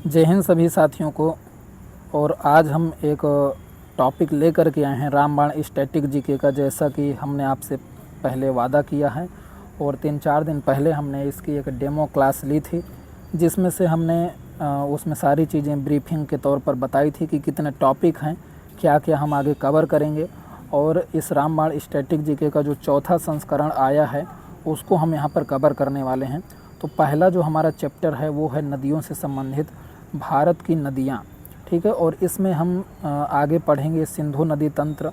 जय हिंद सभी साथियों को। और आज हम एक टॉपिक लेकर के आए हैं रामबाण स्टैटिक जीके का, जैसा कि हमने आपसे पहले वादा किया है और 3-4 दिन पहले हमने इसकी एक डेमो क्लास ली थी, जिसमें से हमने उसमें सारी चीज़ें ब्रीफिंग के तौर पर बताई थी कि कितने टॉपिक हैं, क्या क्या हम आगे कवर करेंगे। और इस रामबाण स्टैटिक जीके का जो चौथा संस्करण आया है उसको हम यहाँ पर कवर करने वाले हैं। तो पहला जो हमारा चैप्टर है वो है नदियों से संबंधित भारत की नदियाँ, ठीक है। और इसमें हम आगे पढ़ेंगे सिंधु नदी तंत्र,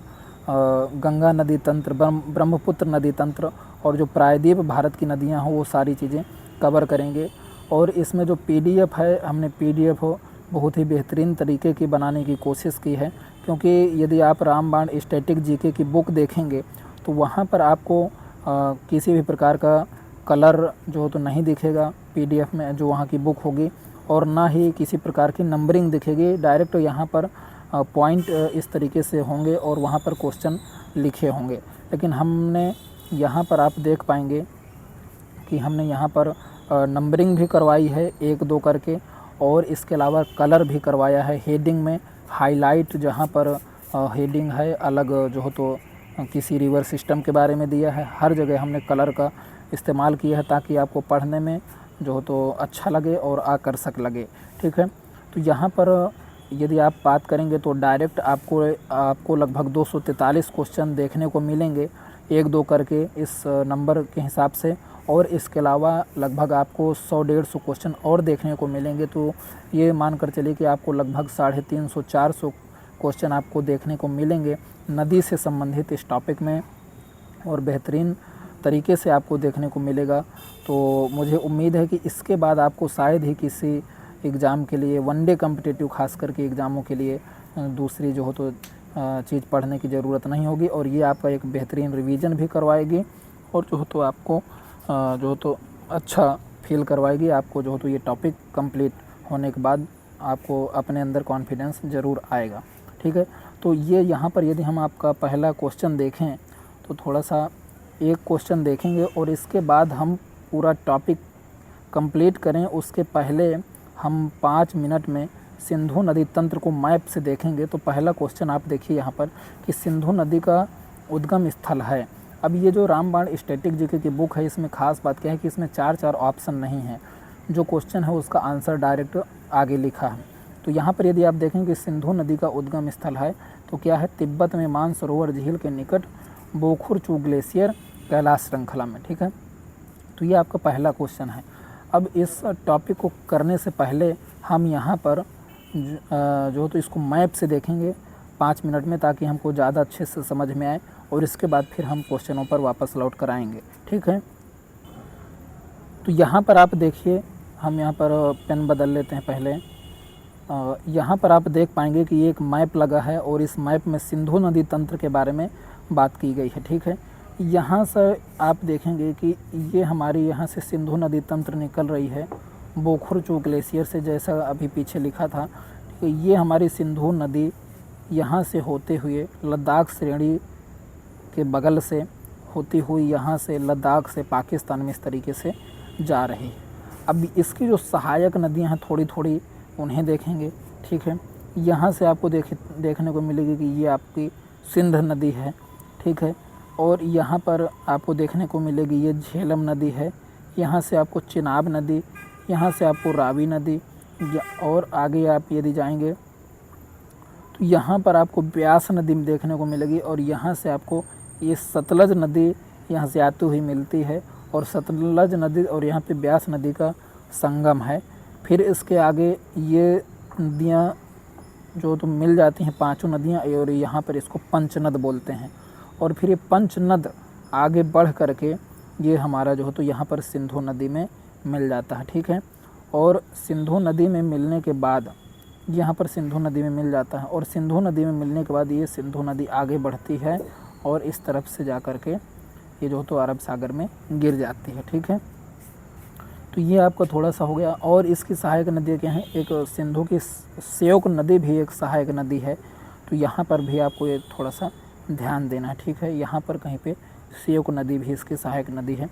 गंगा नदी तंत्र, ब्रह्मपुत्र नदी तंत्र और जो प्रायद्वीप भारत की नदियाँ हों वो सारी चीज़ें कवर करेंगे। और इसमें जो पीडीएफ है, हमने पीडीएफ बहुत ही बेहतरीन तरीके की बनाने की कोशिश की है, क्योंकि यदि आप रामबाण स्टैटिक जीके की बुक देखेंगे तो वहाँ पर आपको किसी भी प्रकार का कलर जो तो नहीं दिखेगा पीडीएफ में जो वहाँ की बुक होगी, और ना ही किसी प्रकार की नंबरिंग दिखेगी। डायरेक्ट यहाँ पर पॉइंट इस तरीके से होंगे और वहाँ पर क्वेश्चन लिखे होंगे। लेकिन हमने यहाँ पर आप देख पाएंगे कि हमने यहाँ पर नंबरिंग भी करवाई है 1-2 करके, और इसके अलावा कलर भी करवाया है। हेडिंग में हाईलाइट जहाँ पर हेडिंग है अलग जो हो तो किसी रिवर सिस्टम के बारे में दिया है, हर जगह हमने कलर का इस्तेमाल किया है ताकि आपको पढ़ने में जो हो तो अच्छा लगे और आकर्षक लगे, ठीक है। तो यहाँ पर यदि आप बात करेंगे तो डायरेक्ट आपको लगभग 243 क्वेश्चन देखने को मिलेंगे 1-2 करके इस नंबर के हिसाब से, और इसके अलावा लगभग आपको 100-150 क्वेश्चन और देखने को मिलेंगे। तो ये मानकर चलिए कि आपको लगभग 350-400 क्वेश्चन आपको देखने को मिलेंगे नदी से संबंधित इस टॉपिक में, और बेहतरीन तरीके से आपको देखने को मिलेगा। तो मुझे उम्मीद है कि इसके बाद आपको शायद ही किसी एग्ज़ाम के लिए, वनडे कॉम्पिटिटिव खास करके एग्ज़ामों के लिए दूसरी जो हो तो चीज़ पढ़ने की ज़रूरत नहीं होगी, और ये आपका एक बेहतरीन रिवीजन भी करवाएगी और जो हो तो आपको जो हो तो अच्छा फील करवाएगी। आपको जो हो तो ये टॉपिक कंप्लीट होने के बाद आपको अपने अंदर कॉन्फिडेंस ज़रूर आएगा, ठीक है। तो ये यहाँ पर यदि हम आपका पहला क्वेश्चन देखें तो थोड़ा सा एक क्वेश्चन देखेंगे और इसके बाद हम पूरा टॉपिक कंप्लीट करें उसके पहले हम 5 मिनट में सिंधु नदी तंत्र को मैप से देखेंगे। तो पहला क्वेश्चन आप देखिए यहाँ पर कि सिंधु नदी का उद्गम स्थल है। अब ये जो रामबाण स्टैटिक जीके की बुक है, इसमें खास बात क्या है कि इसमें 4 ऑप्शन नहीं है, जो क्वेश्चन है उसका आंसर डायरेक्ट आगे लिखा है। तो यहाँ पर यदि आप देखें कि सिंधु नदी का उद्गम स्थल है तो क्या है, तिब्बत में मानसरोवर झील के निकट बोखुरचू ग्लेशियर कैलाश श्रृंखला में, ठीक है। तो ये आपका पहला क्वेश्चन है। अब इस टॉपिक को करने से पहले हम यहाँ पर जो तो इसको मैप से देखेंगे 5 मिनट में, ताकि हमको ज़्यादा अच्छे से समझ में आए, और इसके बाद फिर हम क्वेश्चनों पर वापस लौट कर आएंगे, ठीक है। तो यहाँ पर आप देखिए, हम यहाँ पर पेन बदल लेते हैं पहले। यहाँ पर आप देख पाएंगे कि एक मैप लगा है और इस मैप में सिंधु नदी तंत्र के बारे में बात की गई है, ठीक है। यहाँ से आप देखेंगे कि ये हमारी यहाँ से सिंधु नदी तंत्र निकल रही है बोखुरचू ग्लेशियर से, जैसा अभी पीछे लिखा था। तो ये हमारी सिंधु नदी यहाँ से होते हुए लद्दाख श्रेणी के बगल से होती हुई यहाँ से लद्दाख से पाकिस्तान में इस तरीके से जा रही है। अब इसकी जो सहायक नदियाँ हैं थोड़ी थोड़ी उन्हें देखेंगे, ठीक है। यहाँ से आपको देखने को मिलेगी कि ये आपकी सिंध नदी है, ठीक है। और यहाँ पर आपको देखने को मिलेगी ये झेलम नदी है। यहाँ से आपको चिनाब नदी, यहाँ से आपको रावी नदी, और आगे आप यदि जाएंगे तो यहाँ पर आपको ब्यास नदी देखने को मिलेगी, और यहाँ से आपको ये सतलज नदी यहाँ से आती हुई मिलती है, और सतलज नदी और यहाँ पे ब्यास नदी का संगम है। फिर इसके आगे ये नदियाँ जो तो मिल जाती हैं 5 नदियाँ, और यहाँ पर इसको पंचनद बोलते हैं। और फिर ये पंचनद आगे बढ़ करके ये हमारा जो है तो यहाँ पर सिंधु नदी में मिल जाता है, ठीक है। और सिंधु नदी में मिलने के बाद यहाँ पर सिंधु नदी में मिल जाता है, और सिंधु नदी में मिलने के बाद ये सिंधु नदी आगे बढ़ती है और इस तरफ से जा कर के ये जो तो अरब सागर में गिर जाती है, ठीक है। तो ये आपका थोड़ा सा हो गया। और इसकी सहायक नदी क्या हैं, एक सिंधु की श्योक नदी भी एक सहायक नदी है। तो यहाँ पर भी आपको ये थोड़ा सा ध्यान देना है, ठीक है। यहाँ पर कहीं पे श्योक नदी भी इसकी सहायक नदी है।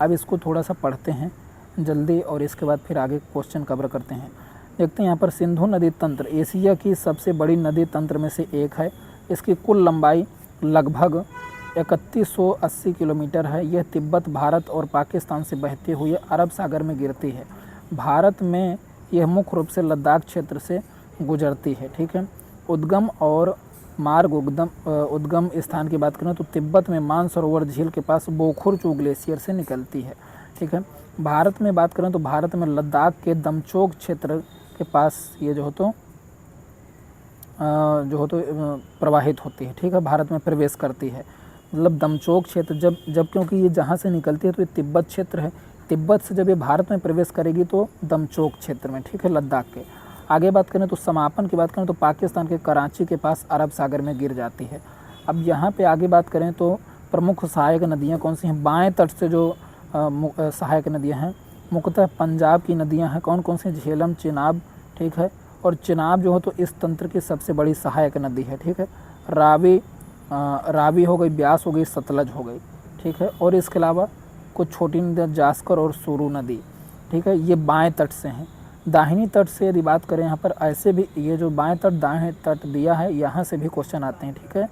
अब इसको थोड़ा सा पढ़ते हैं जल्दी और इसके बाद फिर आगे क्वेश्चन कवर करते हैं। देखते हैं यहाँ पर सिंधु नदी तंत्र एशिया की सबसे बड़ी नदी तंत्र में से एक है। इसकी कुल लंबाई लगभग 3180 किलोमीटर है। यह तिब्बत, भारत और पाकिस्तान से बहते हुए अरब सागर में गिरती है। भारत में यह मुख्य रूप से लद्दाख क्षेत्र से गुजरती है। ठीक है, उद्गम और मार्ग उद्गम स्थान की बात करें तो तिब्बत में मानसरोवर झील के पास बोखुरचू ग्लेशियर से निकलती है। ठीक है, भारत में बात करें तो भारत में लद्दाख के दमचोक क्षेत्र के पास ये जो हो तो प्रवाहित होती है। ठीक है, भारत में प्रवेश करती है। मतलब दमचोक क्षेत्र जब क्योंकि ये जहाँ से निकलती है तो ये तिब्बत क्षेत्र है। तिब्बत से जब ये भारत में प्रवेश करेगी तो दमचोक क्षेत्र में, ठीक है, लद्दाख के। आगे बात करें तो समापन की बात करें तो पाकिस्तान के कराची के पास अरब सागर में गिर जाती है। अब यहाँ पे आगे बात करें तो प्रमुख सहायक नदियाँ कौन सी हैं। बाएँ तट से जो सहायक नदियाँ हैं मुख्यतः पंजाब की नदियाँ हैं। कौन कौन सी, झेलम, चिनाब, ठीक है, और चिनाब जो हो तो इस तंत्र की सबसे बड़ी सहायक नदी है। ठीक है, रावी हो गई, ब्यास हो गई, सतलज हो गई। ठीक है, और इसके अलावा कुछ छोटी नदियाँ जास्कर और सुरू नदी। ठीक है, ये बाएं तट से हैं। दाहिनी तट से यदि बात करें यहाँ पर ऐसे भी ये जो बाएं तट दाएं तट दिया है यहाँ से भी क्वेश्चन आते हैं। ठीक है,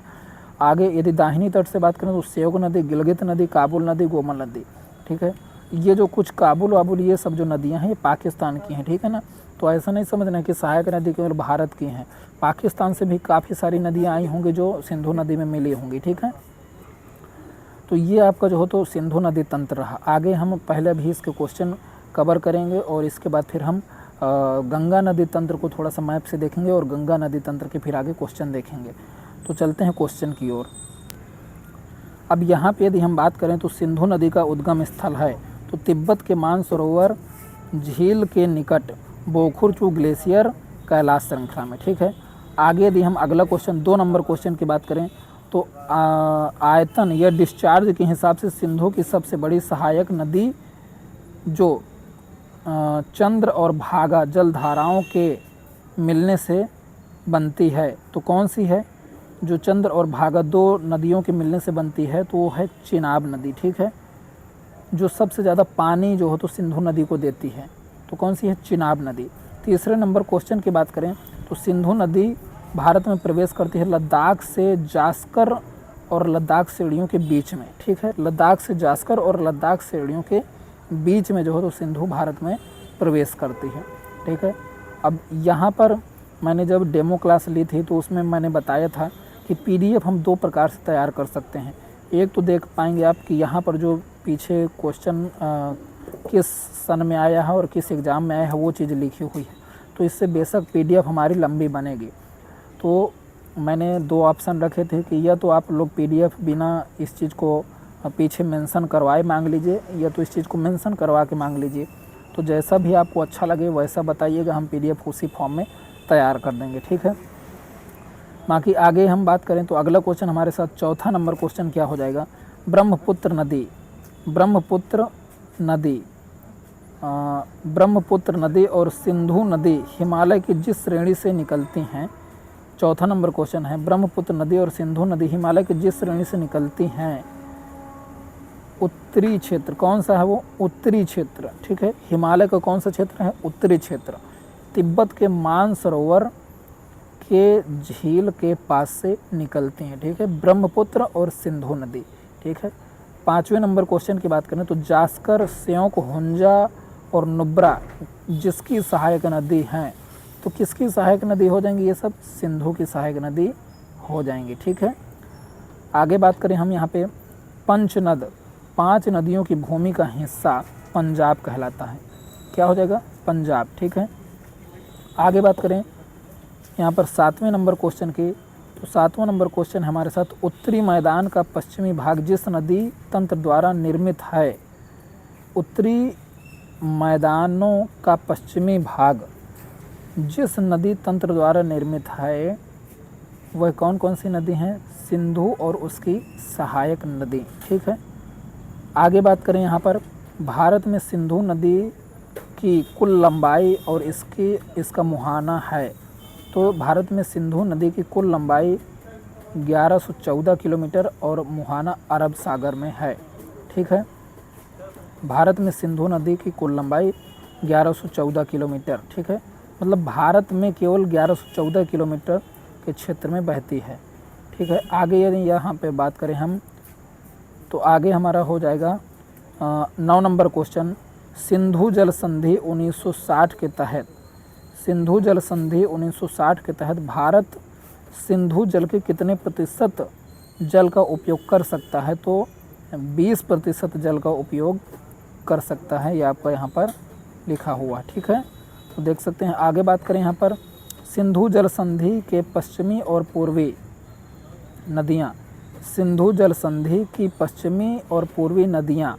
आगे यदि दाहिनी तट से बात करें तो श्योक नदी, गिलगित नदी, काबुल नदी, गोमल नदी। ठीक है, ये जो कुछ काबुल वाबुल ये सब जो नदियाँ हैं ये पाकिस्तान की हैं। ठीक है ना, तो ऐसा नहीं समझना कि सहायक नदी केवल भारत की हैं। पाकिस्तान से भी काफ़ी सारी नदियाँ आई होंगी जो सिंधु नदी में मिली होंगी। ठीक है, तो ये आपका जो हो तो सिंधु नदी तंत्र रहा। आगे हम पहले भी इसके क्वेश्चन कवर करेंगे और इसके बाद फिर हम गंगा नदी तंत्र को थोड़ा सा मैप से देखेंगे और गंगा नदी तंत्र के फिर आगे क्वेश्चन देखेंगे। तो चलते हैं क्वेश्चन की ओर। अब यहाँ पे यदि हम बात करें तो सिंधु नदी का उद्गम स्थल है तो तिब्बत के मानसरोवर झील के निकट बोखुरचू ग्लेशियर कैलाश श्रृंखला में। ठीक है, आगे यदि हम अगला क्वेश्चन 2 नंबर क्वेश्चन की बात करें तो आयतन या डिस्चार्ज के हिसाब से सिंधु की सबसे बड़ी सहायक नदी जो चंद्र और भागा जलधाराओं के मिलने से बनती है तो कौन सी है। जो चंद्र और भागा 2 नदियों के मिलने से बनती है तो वो है चिनाब नदी। ठीक है, जो सबसे ज़्यादा पानी जो हो तो सिंधु नदी को देती है तो कौन सी है, चिनाब नदी। तीसरे नंबर क्वेश्चन की बात करें तो सिंधु नदी भारत में प्रवेश करती है लद्दाख से जास्कर और लद्दाख सीढ़ियों के बीच में। ठीक है, लद्दाख से जास्कर और लद्दाख सीढ़ियों के बीच में जो हो तो सिंधु भारत में प्रवेश करती है। ठीक है, अब यहाँ पर मैंने जब डेमो क्लास ली थी तो उसमें मैंने बताया था कि पीडीएफ हम 2 प्रकार से तैयार कर सकते हैं। एक तो देख पाएंगे आप कि यहाँ पर जो पीछे क्वेश्चन किस सन में आया है और किस एग्ज़ाम में आया है वो चीज़ लिखी हुई है, तो इससे बेशक पीडीएफ हमारी लंबी बनेगी। तो मैंने 2 ऑप्शन रखे थे कि या तो आप लोग पीडीएफ बिना इस चीज़ को पीछे मेंशन करवाए मांग लीजिए या तो इस चीज़ को मेंशन करवा के मांग लीजिए। तो जैसा भी आपको अच्छा लगे वैसा बताइएगा, हम पीडीएफ उसी फॉर्म में तैयार कर देंगे। ठीक है, बाकी आगे हम बात करें तो अगला क्वेश्चन हमारे साथ चौथा नंबर क्वेश्चन क्या हो जाएगा, ब्रह्मपुत्र नदी। ब्रह्मपुत्र नदी और सिंधु नदी हिमालय की जिस श्रेणी से निकलती हैं। चौथा नंबर क्वेश्चन है ब्रह्मपुत्र नदी और सिंधु नदी हिमालय की जिस श्रेणी से निकलती हैं उत्तरी क्षेत्र कौन सा है, वो उत्तरी क्षेत्र। ठीक है, हिमालय का कौन सा क्षेत्र है, उत्तरी क्षेत्र। तिब्बत के मानसरोवर के झील के पास से निकलती हैं। ठीक है, ब्रह्मपुत्र और सिंधु नदी। ठीक है, 5वें नंबर क्वेश्चन की बात करें तो जास्कर, स्योक, हुंजा और नुब्रा जिसकी सहायक नदी हैं तो किसकी सहायक नदी हो जाएंगी, ये सब सिंधु की सहायक नदी हो जाएंगी। ठीक है, आगे बात करें हम यहाँ पे पंचनद, 5 नदियों की भूमि का हिस्सा पंजाब कहलाता है। क्या हो जाएगा, पंजाब। ठीक है, आगे बात करें यहाँ पर 7वें नंबर क्वेश्चन की तो 7वां नंबर क्वेश्चन हमारे साथ उत्तरी मैदान का पश्चिमी भाग जिस नदी तंत्र द्वारा निर्मित है। उत्तरी मैदानों का पश्चिमी भाग जिस नदी तंत्र द्वारा निर्मित है वह कौन कौन सी नदी हैं, सिंधु और उसकी सहायक नदी। ठीक है, आगे बात करें यहाँ पर भारत में सिंधु नदी की कुल लंबाई और इसका मुहाना है तो भारत में सिंधु नदी की कुल लंबाई 1114 किलोमीटर और मुहाना अरब सागर में है। ठीक है, भारत में सिंधु नदी की कुल लंबाई 1114 किलोमीटर। ठीक है, मतलब भारत में केवल 1114 किलोमीटर के क्षेत्र में बहती है। ठीक है, आगे यदि यहाँ पे बात करें हम तो आगे हमारा हो जाएगा 9 नंबर क्वेश्चन। सिंधु जल संधि 1960 के तहत, सिंधु जल संधि 1960 के तहत भारत सिंधु जल के कितने प्रतिशत जल का उपयोग कर सकता है? तो 20% जल का उपयोग कर सकता है, ये आपका यहाँ पर लिखा हुआ। ठीक है, तो देख सकते हैं। आगे बात करें यहाँ पर सिंधु जल संधि के पश्चिमी और पूर्वी नदियाँ, सिंधु जल संधि की पश्चिमी और पूर्वी नदियाँ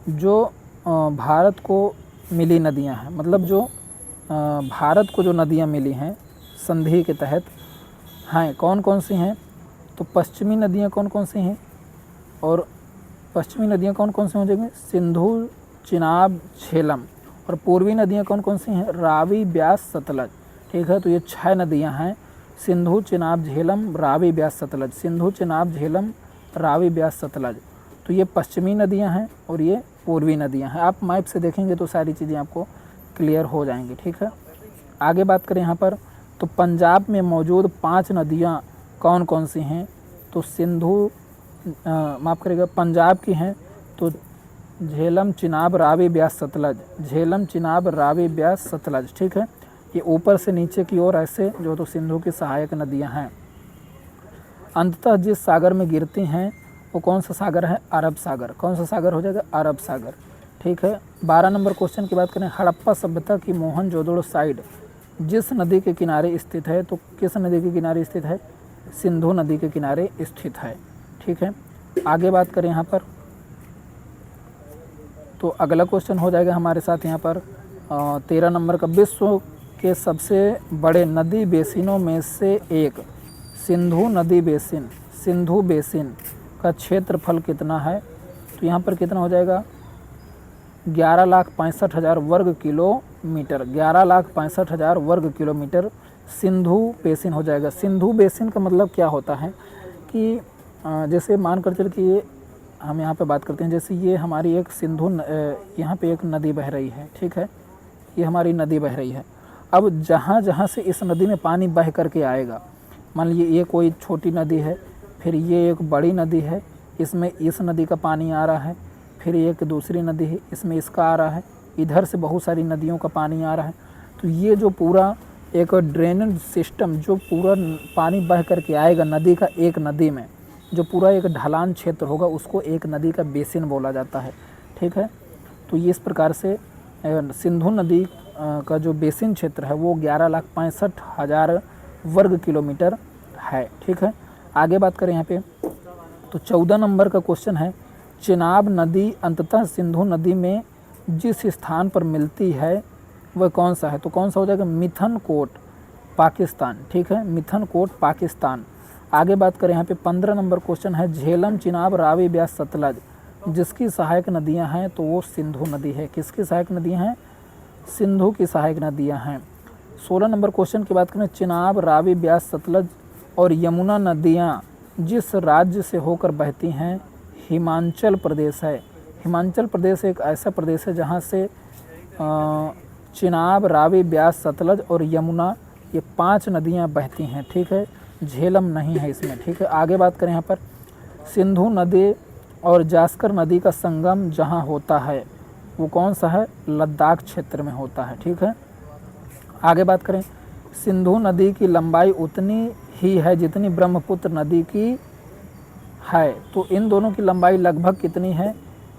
जो भारत को मिली नदियाँ हैं, मतलब जो भारत को जो नदियाँ मिली हैं संधि के तहत हैं, कौन कौन सी हैं? तो पश्चिमी नदियाँ कौन कौन सी हैं और पश्चिमी नदियाँ कौन कौन सी हो जाएंगी? सिंधु, चिनाब, झेलम। और पूर्वी नदियाँ कौन कौन सी हैं? रावी, ब्यास, सतलज। ठीक है, तो ये 6 नदियाँ हैं, सिंधु, चिनाब, झेलम, रावी, ब्यास, सतलज। सिंधु, चिनाब, झेलम, रावी, ब्यास, सतलज। तो ये पश्चिमी नदियाँ हैं और ये पूर्वी नदियाँ हैं। आप मैप से देखेंगे तो सारी चीज़ें आपको क्लियर हो जाएंगी। ठीक है, आगे बात करें यहाँ पर तो पंजाब में मौजूद 5 नदियाँ कौन कौन सी हैं? तो सिंधु, माफ़ करिएगा, पंजाब की हैं तो झेलम, चिनाब, रावी, ब्यास, सतलज। झेलम, चिनाब, रावी, ब्यास, सतलज। ठीक है, ये ऊपर से नीचे की ओर ऐसे जो तो सिंधु की सहायक नदियां हैं। अंततः जिस सागर में गिरती हैं वो कौन सा सागर है? अरब सागर। कौन सा सागर हो जाएगा? अरब सागर। ठीक है, 12 नंबर क्वेश्चन की बात करें। हड़प्पा सभ्यता की मोहनजोदड़ो साइट जिस नदी के किनारे स्थित है, तो किस नदी के किनारे स्थित है? सिंधु नदी के किनारे स्थित है। ठीक है, आगे बात करें यहाँ पर तो अगला क्वेश्चन हो जाएगा हमारे साथ यहाँ पर 13 नंबर का। विश्व के सबसे बड़े नदी बेसिनों में से एक सिंधु नदी बेसिन, सिंधु बेसिन का क्षेत्रफल कितना है? तो यहाँ पर कितना हो जाएगा? 11,65,000 वर्ग किलोमीटर। 11,65,000 वर्ग किलोमीटर सिंधु बेसिन हो जाएगा। सिंधु बेसिन का मतलब क्या होता है कि जैसे मान कर चल कि ये हम यहाँ पे बात करते हैं, जैसे ये हमारी एक सिंधु यहाँ पे एक नदी बह रही है। ठीक है, ये हमारी नदी बह रही है। अब जहाँ जहाँ से इस नदी में पानी बह करके आएगा, मान लीजिए ये कोई छोटी नदी है, फिर ये एक बड़ी नदी है, इसमें इस नदी का पानी आ रहा है, फिर एक दूसरी नदी है, इसमें इसका आ रहा है, इधर से बहुत सारी नदियों का पानी आ रहा है। तो ये जो पूरा एक ड्रेनेज सिस्टम, जो पूरा पानी बह करके आएगा नदी का, एक नदी में जो पूरा एक ढलान क्षेत्र होगा, उसको एक नदी का बेसिन बोला जाता है। ठीक है, तो ये इस प्रकार से सिंधु नदी का जो बेसिन क्षेत्र है वो 11,65,000 वर्ग किलोमीटर है। ठीक है, आगे बात करें यहाँ पे तो 14 नंबर का क्वेश्चन है। चिनाब नदी अंततः सिंधु नदी में जिस स्थान पर मिलती है वह कौन सा है? तो कौन सा हो जाएगा? मिथनकोट, पाकिस्तान। ठीक है, मिथनकोट, पाकिस्तान। आगे बात करें यहाँ पे 15 नंबर क्वेश्चन है। झेलम, चिनाब, रावी, ब्यास, सतलज जिसकी सहायक नदियाँ हैं तो वो सिंधु नदी है। किसकी सहायक नदियाँ हैं? सिंधु की सहायक नदियाँ हैं। 16 नंबर क्वेश्चन की बात करें। चिनाब, रावी, ब्यास, सतलज और यमुना नदियाँ जिस राज्य से होकर बहती हैं हिमाचल प्रदेश है। हिमाचल प्रदेश एक ऐसा प्रदेश है जहाँ से चिनाब, रावी, ब्यास, सतलज और यमुना ये 5 नदियाँ बहती हैं। ठीक है, झेलम नहीं है इसमें। ठीक है, आगे बात करें यहाँ पर सिंधु नदी और जास्कर नदी का संगम जहाँ होता है वो कौन सा है? लद्दाख क्षेत्र में होता है। ठीक है, आगे बात करें सिंधु नदी की लंबाई उतनी ही है जितनी ब्रह्मपुत्र नदी की है। तो इन दोनों की लंबाई लगभग कितनी है?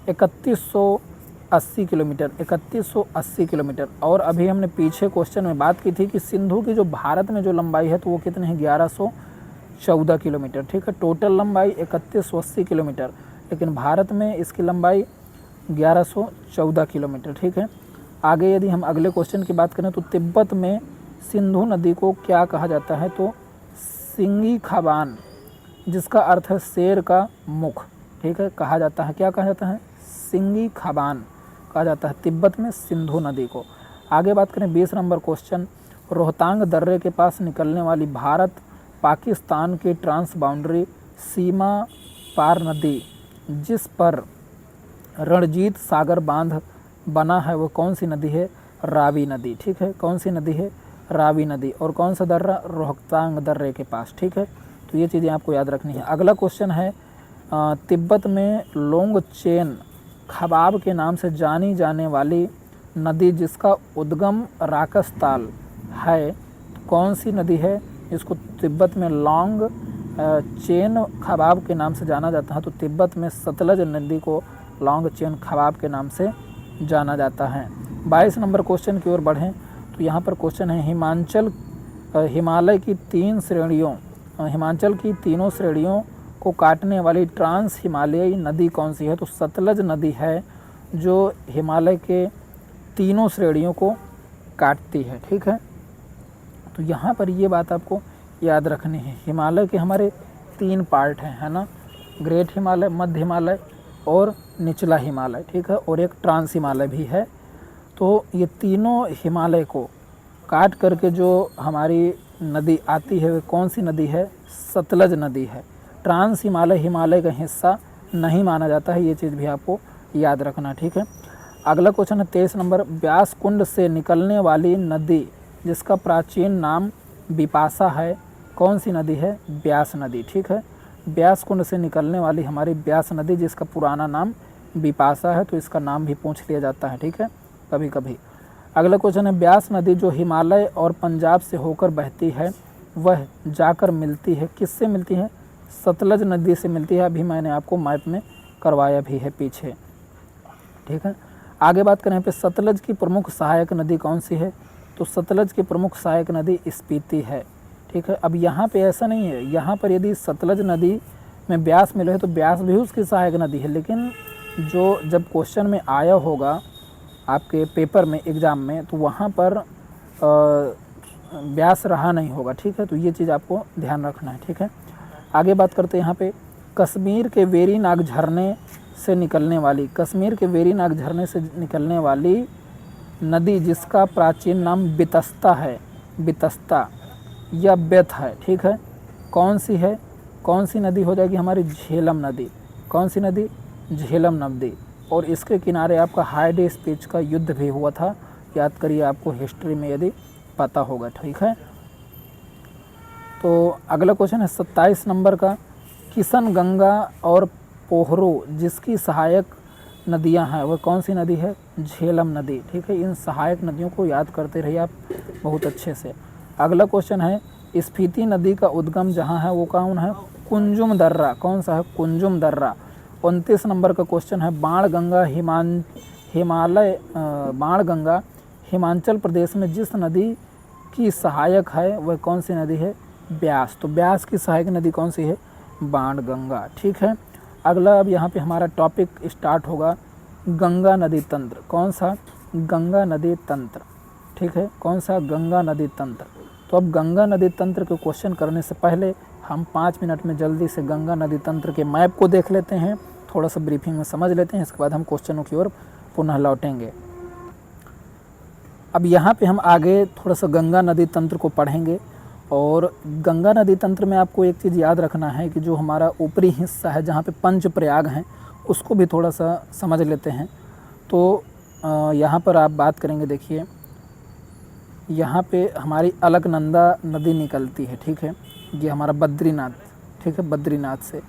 3180 किलोमीटर, 3180 किलोमीटर। और अभी हमने पीछे क्वेश्चन में बात की थी कि सिंधु की जो भारत में जो लंबाई है तो वो कितनी है? 1114 किलोमीटर। ठीक है, टोटल लंबाई 3180 किलोमीटर, लेकिन भारत में इसकी लंबाई 1114 किलोमीटर। ठीक है, आगे यदि हम अगले क्वेश्चन की बात करें तो तिब्बत में सिंधु नदी को क्या कहा जाता है? तो सिंगी खाबान, जिसका अर्थ है शेर का मुख। ठीक है, कहा जाता है, क्या कहा जाता है? सिंगी खाबान कहा जाता है तिब्बत में सिंधु नदी को। आगे बात करें 20 नंबर क्वेश्चन। रोहतांग दर्रे के पास निकलने वाली भारत पाकिस्तान की ट्रांस बाउंड्री सीमा पार नदी जिस पर रणजीत सागर बांध बना है वो कौन सी नदी है? रावी नदी, ठीक है। कौन सी नदी है? रावी नदी। और कौन सा दर्रा? रोहतांग दर्रे के पास, ठीक है। तो ये चीज़ें आपको याद रखनी है। अगला क्वेश्चन है तिब्बत में लोंगचेन खबाब के नाम से जानी जाने वाली नदी जिसका उद्गम राकसताल है, कौन सी नदी है? इसको तिब्बत में लॉन्ग चेन खबाब के नाम से जाना जाता है। तो तिब्बत में सतलज नदी को लॉन्ग चेन खबाब के नाम से जाना जाता है। 22 नंबर क्वेश्चन की ओर बढ़ें तो यहाँ पर क्वेश्चन है हिमालय की हिमाचल की तीनों श्रेणियों को काटने वाली ट्रांस हिमालयी नदी कौन सी है? तो सतलज नदी है जो हिमालय के तीनों श्रेणियों को काटती है, ठीक है। तो यहाँ पर ये बात आपको याद रखनी है। हिमालय के हमारे 3 पार्ट हैं, है ना, ग्रेट हिमालय, मध्य हिमालय और निचला हिमालय, ठीक है, और एक ट्रांस हिमालय भी है। तो ये तीनों हिमालय को काट करके जो हमारी नदी आती है वो कौन सी नदी है? सतलज नदी है। ट्रांस हिमालय का हिस्सा नहीं माना जाता है, ये चीज़ भी आपको याद रखना, ठीक है। अगला क्वेश्चन है 23 नंबर, व्यास कुंड से निकलने वाली नदी जिसका प्राचीन नाम बिपाशा है, कौन सी नदी है? ब्यास नदी, ठीक है। व्यास कुंड से निकलने वाली हमारी ब्यास नदी जिसका पुराना नाम बिपाशा है, तो इसका नाम भी पूछ लिया जाता है, ठीक है, कभी कभी। अगला क्वेश्चन है व्यास नदी जो हिमालय और पंजाब से होकर बहती है वह जाकर मिलती है, किससे मिलती है? सतलज नदी से मिलती है। अभी मैंने आपको मैप में करवाया भी है पीछे, ठीक है। आगे बात करें पे सतलज की प्रमुख सहायक नदी कौन सी है? तो सतलज की प्रमुख सहायक नदी स्पीति है, ठीक है। अब यहाँ पे ऐसा नहीं है, यहाँ पर यदि सतलज नदी में ब्यास मिले तो ब्यास भी उसकी सहायक नदी है, लेकिन जो जब क्वेश्चन में आया होगा आपके पेपर में, एग्ज़ाम में, तो वहाँ पर ब्यास रहा नहीं होगा, ठीक है। तो ये चीज़ आपको ध्यान रखना है, ठीक है। आगे बात करते हैं यहाँ पे कश्मीर के वेरीनाग झरने से निकलने वाली नदी जिसका प्राचीन नाम बितस्ता है, बितस्ता या बेथ है, ठीक है, कौन सी है? कौन सी नदी हो जाएगी हमारी? झेलम नदी। कौन सी नदी? झेलम नदी। और इसके किनारे आपका हाइडे स्पीच का युद्ध भी हुआ था, याद करिए, आपको हिस्ट्री में यदि पता होगा, ठीक है। तो अगला क्वेश्चन है 27 नंबर का, किशन गंगा और पोहरो जिसकी सहायक नदियां हैं वह कौन सी नदी है? झेलम नदी, ठीक है। इन सहायक नदियों को याद करते रहिए आप बहुत अच्छे से। अगला क्वेश्चन है स्पीति नदी का उद्गम जहां है वो कौन है? कुंजुम दर्रा। कौन सा है? कुंजुम दर्रा। 29 नंबर का क्वेश्चन है बाणगंगा बाणगंगा हिमाचल प्रदेश में जिस नदी की सहायक है वह कौन सी नदी है? ब्यास। तो ब्यास की सहायक नदी कौन सी है? बाणगंगा, ठीक है। अगला अब यहाँ पे हमारा टॉपिक स्टार्ट होगा गंगा नदी तंत्र। कौन सा? गंगा नदी तंत्र, ठीक है। कौन सा? गंगा नदी तंत्र। तो अब गंगा नदी तंत्र के क्वेश्चन करने से पहले हम 5 मिनट में जल्दी से गंगा नदी तंत्र के मैप को देख लेते हैं, थोड़ा सा ब्रीफिंग में समझ लेते हैं, इसके बाद हम क्वेश्चनों की ओर पुनः लौटेंगे। अब यहाँ पे हम आगे थोड़ा सा गंगा नदी तंत्र को पढ़ेंगे। और गंगा नदी तंत्र में आपको एक चीज़ याद रखना है कि जो हमारा ऊपरी हिस्सा है जहाँ पे पंच प्रयाग हैं उसको भी थोड़ा सा समझ लेते हैं। तो यहाँ पर आप बात करेंगे, देखिए यहाँ पे हमारी अलकनंदा नदी निकलती है, ठीक है, ये हमारा बद्रीनाथ, ठीक है, बद्रीनाथ से।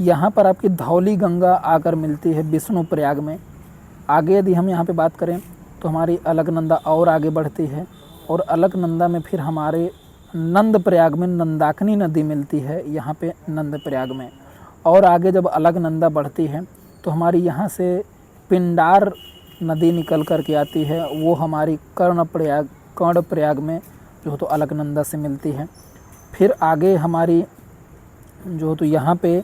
यहाँ पर आपकी धौली गंगा आकर मिलती है विष्णु प्रयाग में। आगे यदि हम यहाँ पे बात करें तो हमारी अलकनंदा और आगे बढ़ती है और अलकनंदा में फिर हमारे नंद प्रयाग में नंदाकिनी नदी मिलती है, यहाँ पे नंद प्रयाग में। और आगे जब अलकनंदा बढ़ती है तो हमारी यहाँ से पिंडार नदी निकल कर के आती है, वो हमारी कर्ण प्रयाग में जो तो अलकनंदा से मिलती है। फिर आगे हमारी जो तो यहाँ पे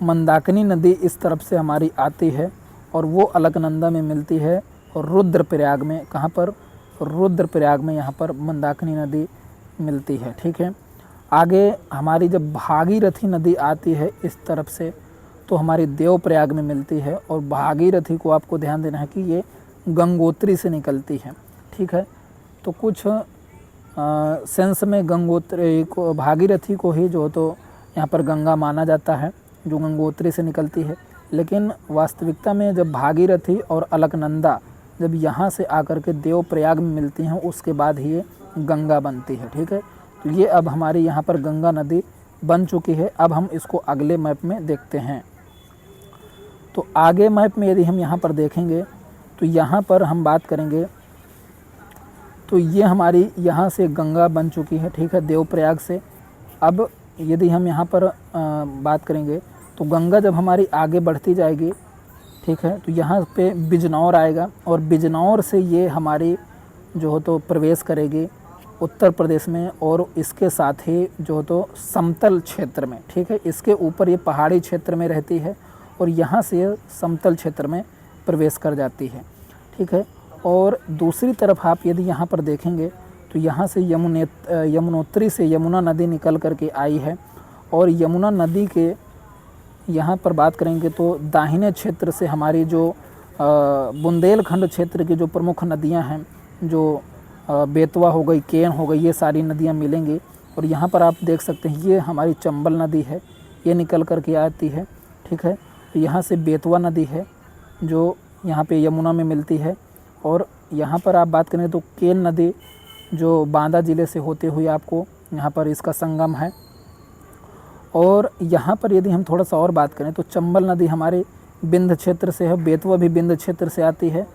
मंदाकिनी नदी इस तरफ से हमारी आती है और वो अलकनंदा में मिलती है और रुद्रप्रयाग में, कहाँ पर? रुद्रप्रयाग में यहाँ पर मंदाकिनी नदी मिलती है, ठीक है। आगे हमारी जब भागीरथी नदी आती है इस तरफ से तो हमारी देवप्रयाग में मिलती है। और भागीरथी को आपको ध्यान देना है कि ये गंगोत्री से निकलती है, ठीक है। तो कुछ सेंस में गंगोत्री को, भागीरथी को ही जो तो यहाँ पर गंगा माना जाता है जो गंगोत्री से निकलती है। लेकिन वास्तविकता में जब भागीरथी और अलकनंदा जब यहाँ से आकर के देवप्रयाग में मिलती हैं उसके बाद ही ये गंगा बनती है। ठीक है, तो ये अब हमारी यहाँ पर गंगा नदी बन चुकी है। अब हम इसको अगले मैप में देखते हैं। तो आगे मैप में यदि हम यहाँ पर देखेंगे तो यहाँ पर हम बात करेंगे तो ये हमारी यहाँ से गंगा बन चुकी है। ठीक है, देवप्रयाग से। अब यदि हम यहाँ पर बात करेंगे तो गंगा जब हमारी आगे बढ़ती जाएगी, ठीक है, तो यहाँ पे बिजनौर आएगा और बिजनौर से ये हमारी जो हो तो प्रवेश करेगी उत्तर प्रदेश में और इसके साथ ही जो हो तो समतल क्षेत्र में। ठीक है, इसके ऊपर ये पहाड़ी क्षेत्र में रहती है और यहाँ से ये समतल क्षेत्र में प्रवेश कर जाती है। ठीक है, और दूसरी तरफ आप यदि यहाँ पर देखेंगे तो यहाँ से यमुनोत्री से यमुना नदी निकल कर के आई है और यमुना नदी के यहाँ पर बात करेंगे तो दाहिने क्षेत्र से हमारी जो बुंदेलखंड क्षेत्र की जो प्रमुख नदियाँ हैं, जो बेतवा हो गई, केन हो गई, ये सारी नदियाँ मिलेंगी। और यहाँ पर आप देख सकते हैं ये हमारी चंबल नदी है, ये निकल कर के आती है। ठीक है, तो यहाँ से बेतवा नदी है जो यहाँ पे यमुना में मिलती है। और यहाँ पर आप बात करें तो केन नदी जो बांदा ज़िले से होते हुए आपको यहाँ पर इसका संगम है। और यहाँ पर यदि हम थोड़ा सा और बात करें तो चंबल नदी हमारे बिंद क्षेत्र से है, बेतवा भी बिंद क्षेत्र से आती है,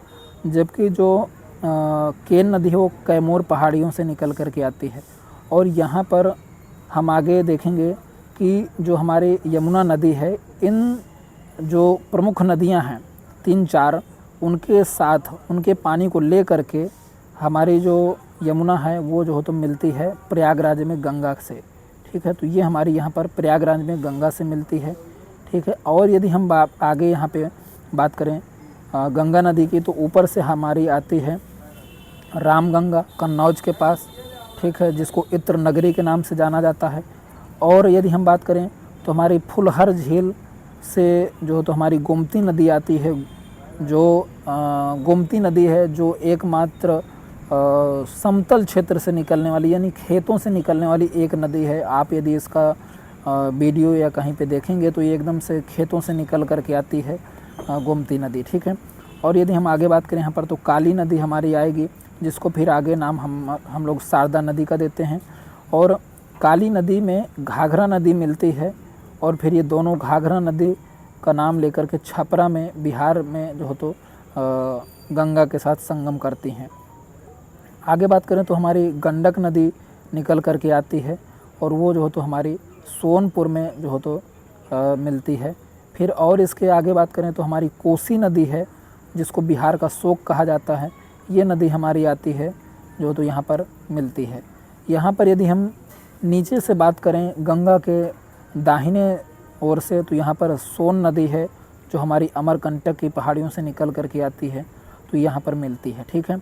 जबकि जो केन नदी है वो कैमूर पहाड़ियों से निकल कर के आती है। और यहाँ पर हम आगे देखेंगे कि जो हमारे यमुना नदी है, इन जो प्रमुख नदियाँ हैं 3-4, उनके साथ उनके पानी को ले कर के हमारी जो यमुना है वो जो हो तो मिलती है प्रयागराज में गंगा से। ठीक है, तो ये हमारी यहाँ पर प्रयागराज में गंगा से मिलती है। ठीक है, और यदि हम आगे यहाँ पे बात करें गंगा नदी की तो ऊपर से हमारी आती है रामगंगा कन्नौज के पास। ठीक है, जिसको इत्र नगरी के नाम से जाना जाता है। और यदि हम बात करें तो हमारी फुलहर झील से जो तो हमारी गोमती नदी आती है, जो गोमती नदी है जो एकमात्र समतल क्षेत्र से निकलने वाली यानी खेतों से निकलने वाली एक नदी है। आप यदि इसका वीडियो या कहीं पे देखेंगे तो ये एकदम से खेतों से निकल कर के आती है गोमती नदी। ठीक है, और यदि हम आगे बात करें यहाँ पर तो काली नदी हमारी आएगी, जिसको फिर आगे नाम हम लोग शारदा नदी का देते हैं। और काली नदी में घाघरा नदी मिलती है और फिर ये दोनों घाघरा नदी का नाम लेकर के छपरा में बिहार में जो हो तो गंगा के साथ संगम करती हैं। आगे बात करें तो हमारी गंडक नदी निकल कर के आती है और वो जो हो तो हमारी सोनपुर में जो हो तो मिलती है। फिर और इसके आगे बात करें तो हमारी कोसी नदी है, जिसको बिहार का शोक कहा जाता है, ये नदी हमारी आती है जो तो यहाँ पर मिलती है। यहाँ पर यदि हम नीचे से बात करें गंगा के दाहिने ओर से तो यहाँ पर सोन नदी है जो हमारी अमरकंटक की पहाड़ियों से निकल कर के आती है, तो यहाँ पर मिलती है। ठीक है,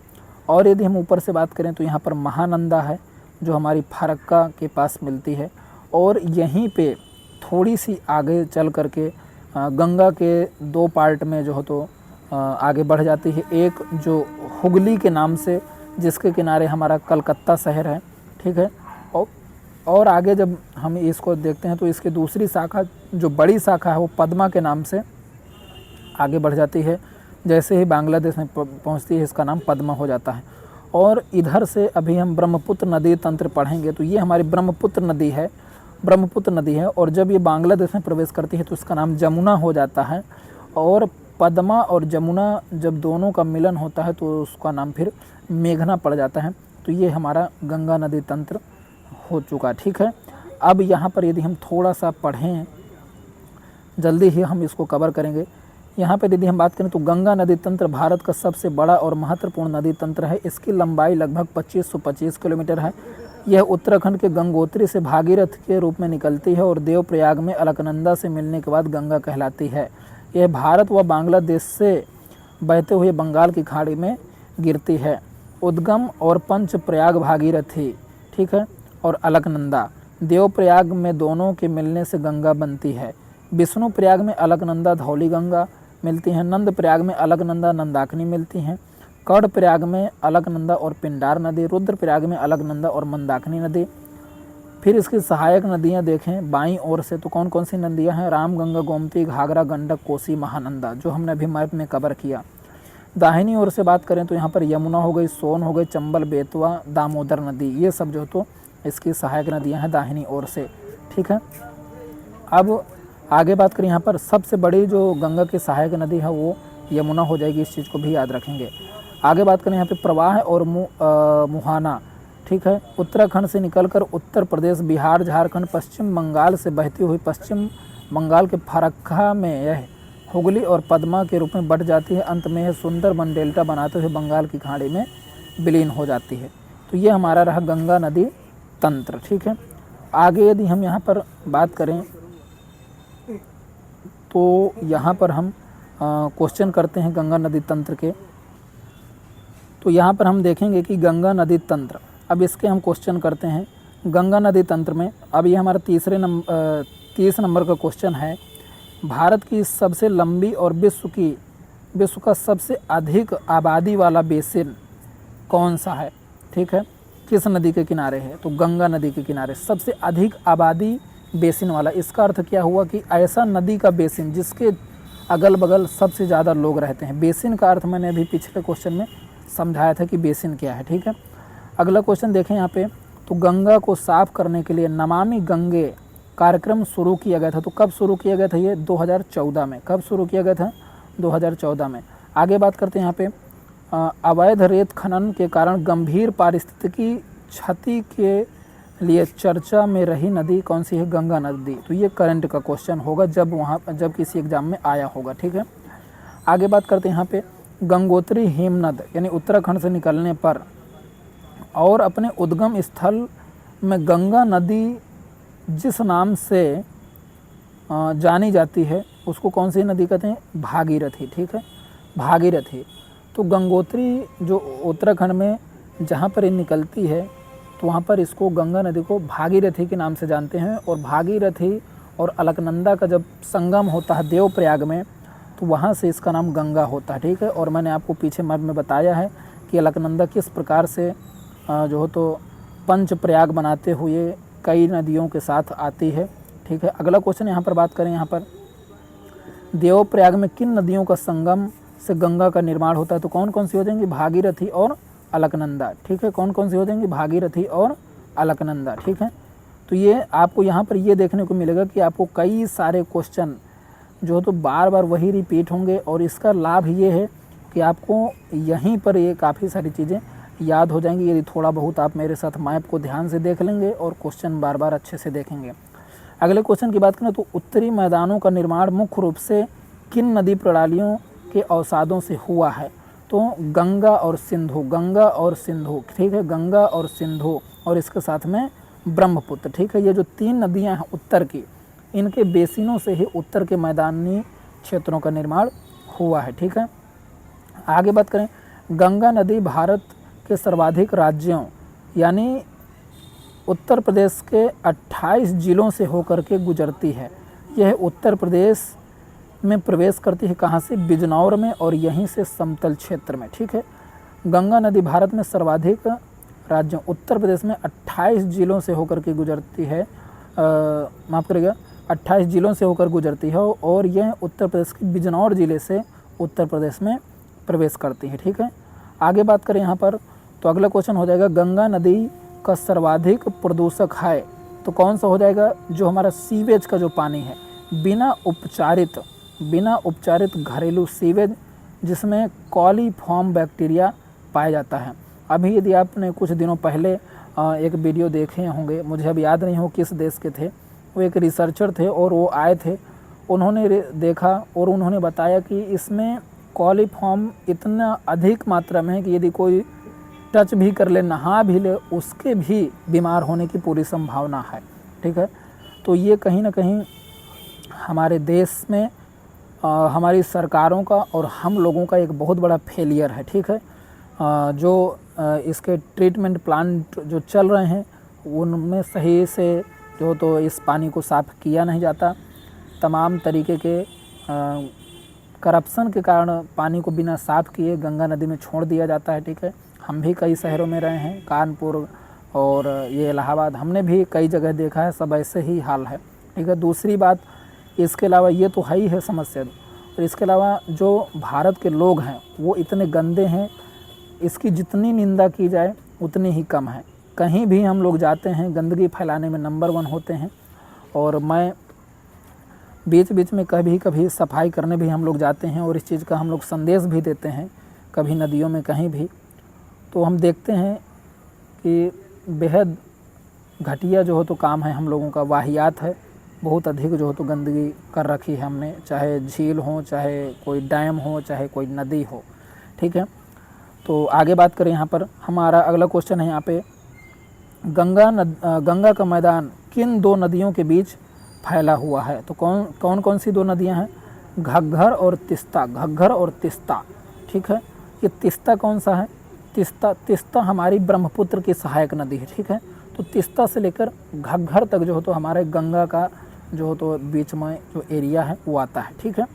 और यदि हम ऊपर से बात करें तो यहाँ पर महानंदा है जो हमारी फरक्का के पास मिलती है। और यहीं पे थोड़ी सी आगे चल कर के गंगा के 2 पार्ट में जो हो तो आगे बढ़ जाती है। एक जो हुगली के नाम से, जिसके किनारे हमारा कलकत्ता शहर है। ठीक है, और आगे जब हम इसको देखते हैं तो इसकी दूसरी शाखा जो बड़ी शाखा है वो पद्मा के नाम से आगे बढ़ जाती है। जैसे ही बांग्लादेश में पहुंचती है इसका नाम पद्मा हो जाता है। और इधर से अभी हम ब्रह्मपुत्र नदी तंत्र पढ़ेंगे तो ये हमारी ब्रह्मपुत्र नदी है और जब ये बांग्लादेश में प्रवेश करती है तो इसका नाम जमुना हो जाता है। और पद्मा और जमुना जब दोनों का मिलन होता है तो उसका नाम फिर मेघना पड़ जाता है। तो ये हमारा गंगा नदी तंत्र हो चुका। ठीक है, अब यहाँ पर यदि हम थोड़ा सा पढ़ें, जल्दी ही हम इसको कवर करेंगे। यहाँ पर यदि हम बात करें तो गंगा नदी तंत्र भारत का सबसे बड़ा और महत्वपूर्ण नदी तंत्र है। इसकी लंबाई लगभग 2525 किलोमीटर है। यह उत्तराखंड के गंगोत्री से भागीरथ के रूप में निकलती है और देवप्रयाग में अलकनंदा से मिलने के बाद गंगा कहलाती है। यह भारत व बांग्लादेश से बहते हुए बंगाल की खाड़ी में गिरती है। उद्गम और पंच प्रयाग भागीरथी, ठीक है, और अलकनंदा देवप्रयाग में दोनों के मिलने से गंगा बनती है। विष्णु प्रयाग में अलकनंदा धौली गंगा मिलती हैं। नंद प्रयाग में अलकनंदा नंदाकिनी मिलती हैं। कर्ण प्रयाग में अलकनंदा और पिंडार नदी। रुद्र प्रयाग में अलकनंदा और मंदाकिनी नदी। फिर इसकी सहायक नदियां देखें बाईं ओर से तो कौन कौन सी नदियां हैं? राम, गंगा, गोमती, घाघरा, गंडक, कोसी, महानंदा, जो हमने अभी मैप में कवर किया। दाहिनी ओर से बात करें तो यहाँ पर यमुना हो गई, सोन हो गई, चंबल, बेतवा, दामोदर नदी, ये सब जो तो इसकी सहायक नदियाँ हैं दाहिनी ओर से। ठीक है, अब आगे बात करें यहाँ पर सबसे बड़ी जो गंगा की सहायक नदी है वो यमुना हो जाएगी, इस चीज़ को भी याद रखेंगे। आगे बात करें यहाँ पे प्रवाह और मुहाना। ठीक है, उत्तराखंड से निकलकर उत्तर प्रदेश, बिहार, झारखंड, पश्चिम बंगाल से बहती हुई पश्चिम बंगाल के फरक्का में यह हुगली और पद्मा के रूप में बट जाती है। अंत में यह सुंदरबन डेल्टा बनाते हुए बंगाल की खाड़ी में विलीन हो जाती है। तो ये हमारा रहा गंगा नदी तंत्र। ठीक है, आगे यदि हम यहाँ पर बात करें तो यहाँ पर हम क्वेश्चन करते हैं गंगा नदी तंत्र के। तो यहाँ पर हम देखेंगे कि गंगा नदी तंत्र, अब इसके हम क्वेश्चन करते हैं गंगा नदी तंत्र में। अब ये हमारा 30 नंबर का क्वेश्चन है। भारत की सबसे लंबी और विश्व का सबसे अधिक आबादी वाला बेसिन कौन सा है? ठीक है, किस नदी के किनारे है? तो गंगा नदी के किनारे सबसे अधिक आबादी बेसिन वाला। इसका अर्थ क्या हुआ कि ऐसा नदी का बेसिन जिसके अगल बगल सबसे ज़्यादा लोग रहते हैं। बेसिन का अर्थ मैंने अभी पिछले क्वेश्चन में समझाया था कि बेसिन क्या है। ठीक है, अगला क्वेश्चन देखें यहाँ पे। तो गंगा को साफ करने के लिए नमामि गंगे कार्यक्रम शुरू किया गया था। तो कब शुरू किया गया था? ये 2014 में। कब शुरू किया गया था? 2014 में। आगे बात करते हैं यहाँ पे अवैध रेत खनन के कारण गंभीर पारिस्थितिकी क्षति के लिए चर्चा में रही नदी कौन सी है? गंगा नदी। तो ये करंट का क्वेश्चन होगा जब किसी एग्जाम में आया होगा। ठीक है, आगे बात करते हैं यहाँ पे गंगोत्री हेमनद यानी उत्तराखंड से निकलने पर और अपने उद्गम स्थल में गंगा नदी जिस नाम से जानी जाती है उसको कौन सी नदी कहते हैं? भागीरथी। ठीक है, भागीरथी। तो गंगोत्री जो उत्तराखंड में जहाँ पर ये निकलती है तो वहाँ पर इसको गंगा नदी को भागीरथी के नाम से जानते हैं। और भागीरथी और अलकनंदा का जब संगम होता है देवप्रयाग में तो वहाँ से इसका नाम गंगा होता है। ठीक है, और मैंने आपको पीछे मर्म में बताया है कि अलकनंदा किस प्रकार से जो हो तो पंच प्रयाग बनाते हुए कई नदियों के साथ आती है। ठीक है, अगला क्वेश्चन यहाँ पर बात करें। यहाँ पर देवप्रयाग में किन नदियों का संगम से गंगा का निर्माण होता है? तो कौन कौन सी हो जाएंगी? भागीरथी और अलकनंदा। ठीक है, कौन कौन सी हो जाएंगी? भागीरथी और अलकनंदा। ठीक है, तो ये आपको यहाँ पर ये देखने को मिलेगा कि आपको कई सारे क्वेश्चन जो तो बार बार वही रिपीट होंगे। और इसका लाभ ये है कि आपको यहीं पर ये काफ़ी सारी चीज़ें याद हो जाएंगी यदि थोड़ा बहुत आप मेरे साथ मैप को ध्यान से देख लेंगे और क्वेश्चन बार बार अच्छे से देखेंगे। अगले क्वेश्चन की बात करें तो उत्तरी मैदानों का निर्माण मुख्य रूप से किन नदी प्रणालियों के अवसादों से हुआ है? तो गंगा और सिंधु, गंगा और सिंधु। ठीक है, गंगा और सिंधु और इसके साथ में ब्रह्मपुत्र। ठीक है, ये जो 3 नदियां हैं उत्तर की, इनके बेसिनों से ही उत्तर के मैदानी क्षेत्रों का निर्माण हुआ है। ठीक है, आगे बात करें गंगा नदी भारत के सर्वाधिक राज्यों यानी उत्तर प्रदेश के 28 जिलों से होकर के गुजरती है। यह उत्तर प्रदेश में प्रवेश करती है कहाँ से? बिजनौर में और यहीं से समतल क्षेत्र में। ठीक है, गंगा नदी भारत में सर्वाधिक राज्यों उत्तर प्रदेश में 28 जिलों से होकर के गुजरती है। माफ़ करिएगा, 28 जिलों से होकर गुजरती है और यह उत्तर प्रदेश के बिजनौर ज़िले से उत्तर प्रदेश में प्रवेश करती है। ठीक है, आगे बात करें यहाँ पर तो अगला क्वेश्चन हो जाएगा गंगा नदी का सर्वाधिक प्रदूषक है। तो कौन सा हो जाएगा? जो हमारा सीवेज का जो पानी है, बिना उपचारित घरेलू सीवेज जिसमें कॉलीफॉर्म बैक्टीरिया पाया जाता है। अभी यदि आपने कुछ दिनों पहले एक वीडियो देखे होंगे, मुझे अब याद नहीं हो किस देश के थे, वो एक रिसर्चर थे और वो आए थे, उन्होंने देखा और उन्होंने बताया कि इसमें कॉलीफॉर्म इतना अधिक मात्रा में है कि यदि कोई टच भी कर ले, नहा भी ले, उसके भी बीमार होने की पूरी संभावना है। ठीक है, तो ये कहीं ना कहीं हमारे देश में हमारी सरकारों का और हम लोगों का एक बहुत बड़ा फेलियर है। ठीक है, जो इसके ट्रीटमेंट प्लांट जो चल रहे हैं उनमें सही से जो तो इस पानी को साफ़ किया नहीं जाता। तमाम तरीके के करप्शन के कारण पानी को बिना साफ़ किए गंगा नदी में छोड़ दिया जाता है। ठीक है, हम भी कई शहरों में रहे हैं, कानपुर और ये इलाहाबाद, हमने भी कई जगह देखा है, सब ऐसे ही हाल है। ठीक है, दूसरी बात इसके अलावा ये तो है ही है समस्या, और इसके अलावा जो भारत के लोग हैं वो इतने गंदे हैं, इसकी जितनी निंदा की जाए उतनी ही कम है। कहीं भी हम लोग जाते हैं गंदगी फैलाने में नंबर 1 होते हैं। और मैं बीच बीच में कभी कभी सफाई करने भी हम लोग जाते हैं और इस चीज़ का हम लोग संदेश भी देते हैं, कभी नदियों में कहीं भी। तो हम देखते हैं कि बेहद घटिया जो हो तो काम है हम लोगों का, वाहियात है, बहुत अधिक जो हो तो गंदगी कर रखी है हमने, चाहे झील हो, चाहे कोई डैम हो, चाहे कोई नदी हो। ठीक है, तो आगे बात करें। यहाँ पर हमारा अगला क्वेश्चन है यहाँ पे, गंगा का मैदान किन 2 नदियों के बीच फैला हुआ है? तो कौन कौन सी 2 नदियाँ हैं? घग्घर और तिस्ता, घग्घर और तिस्ता। ठीक है, ये तिस्ता कौन सा है? तिस्ता हमारी ब्रह्मपुत्र की सहायक नदी है। ठीक है, तो तिस्ता से लेकर घग्घर तक जो हो तो हमारे गंगा का जो हो तो बीच में जो एरिया है वो आता है। ठीक है,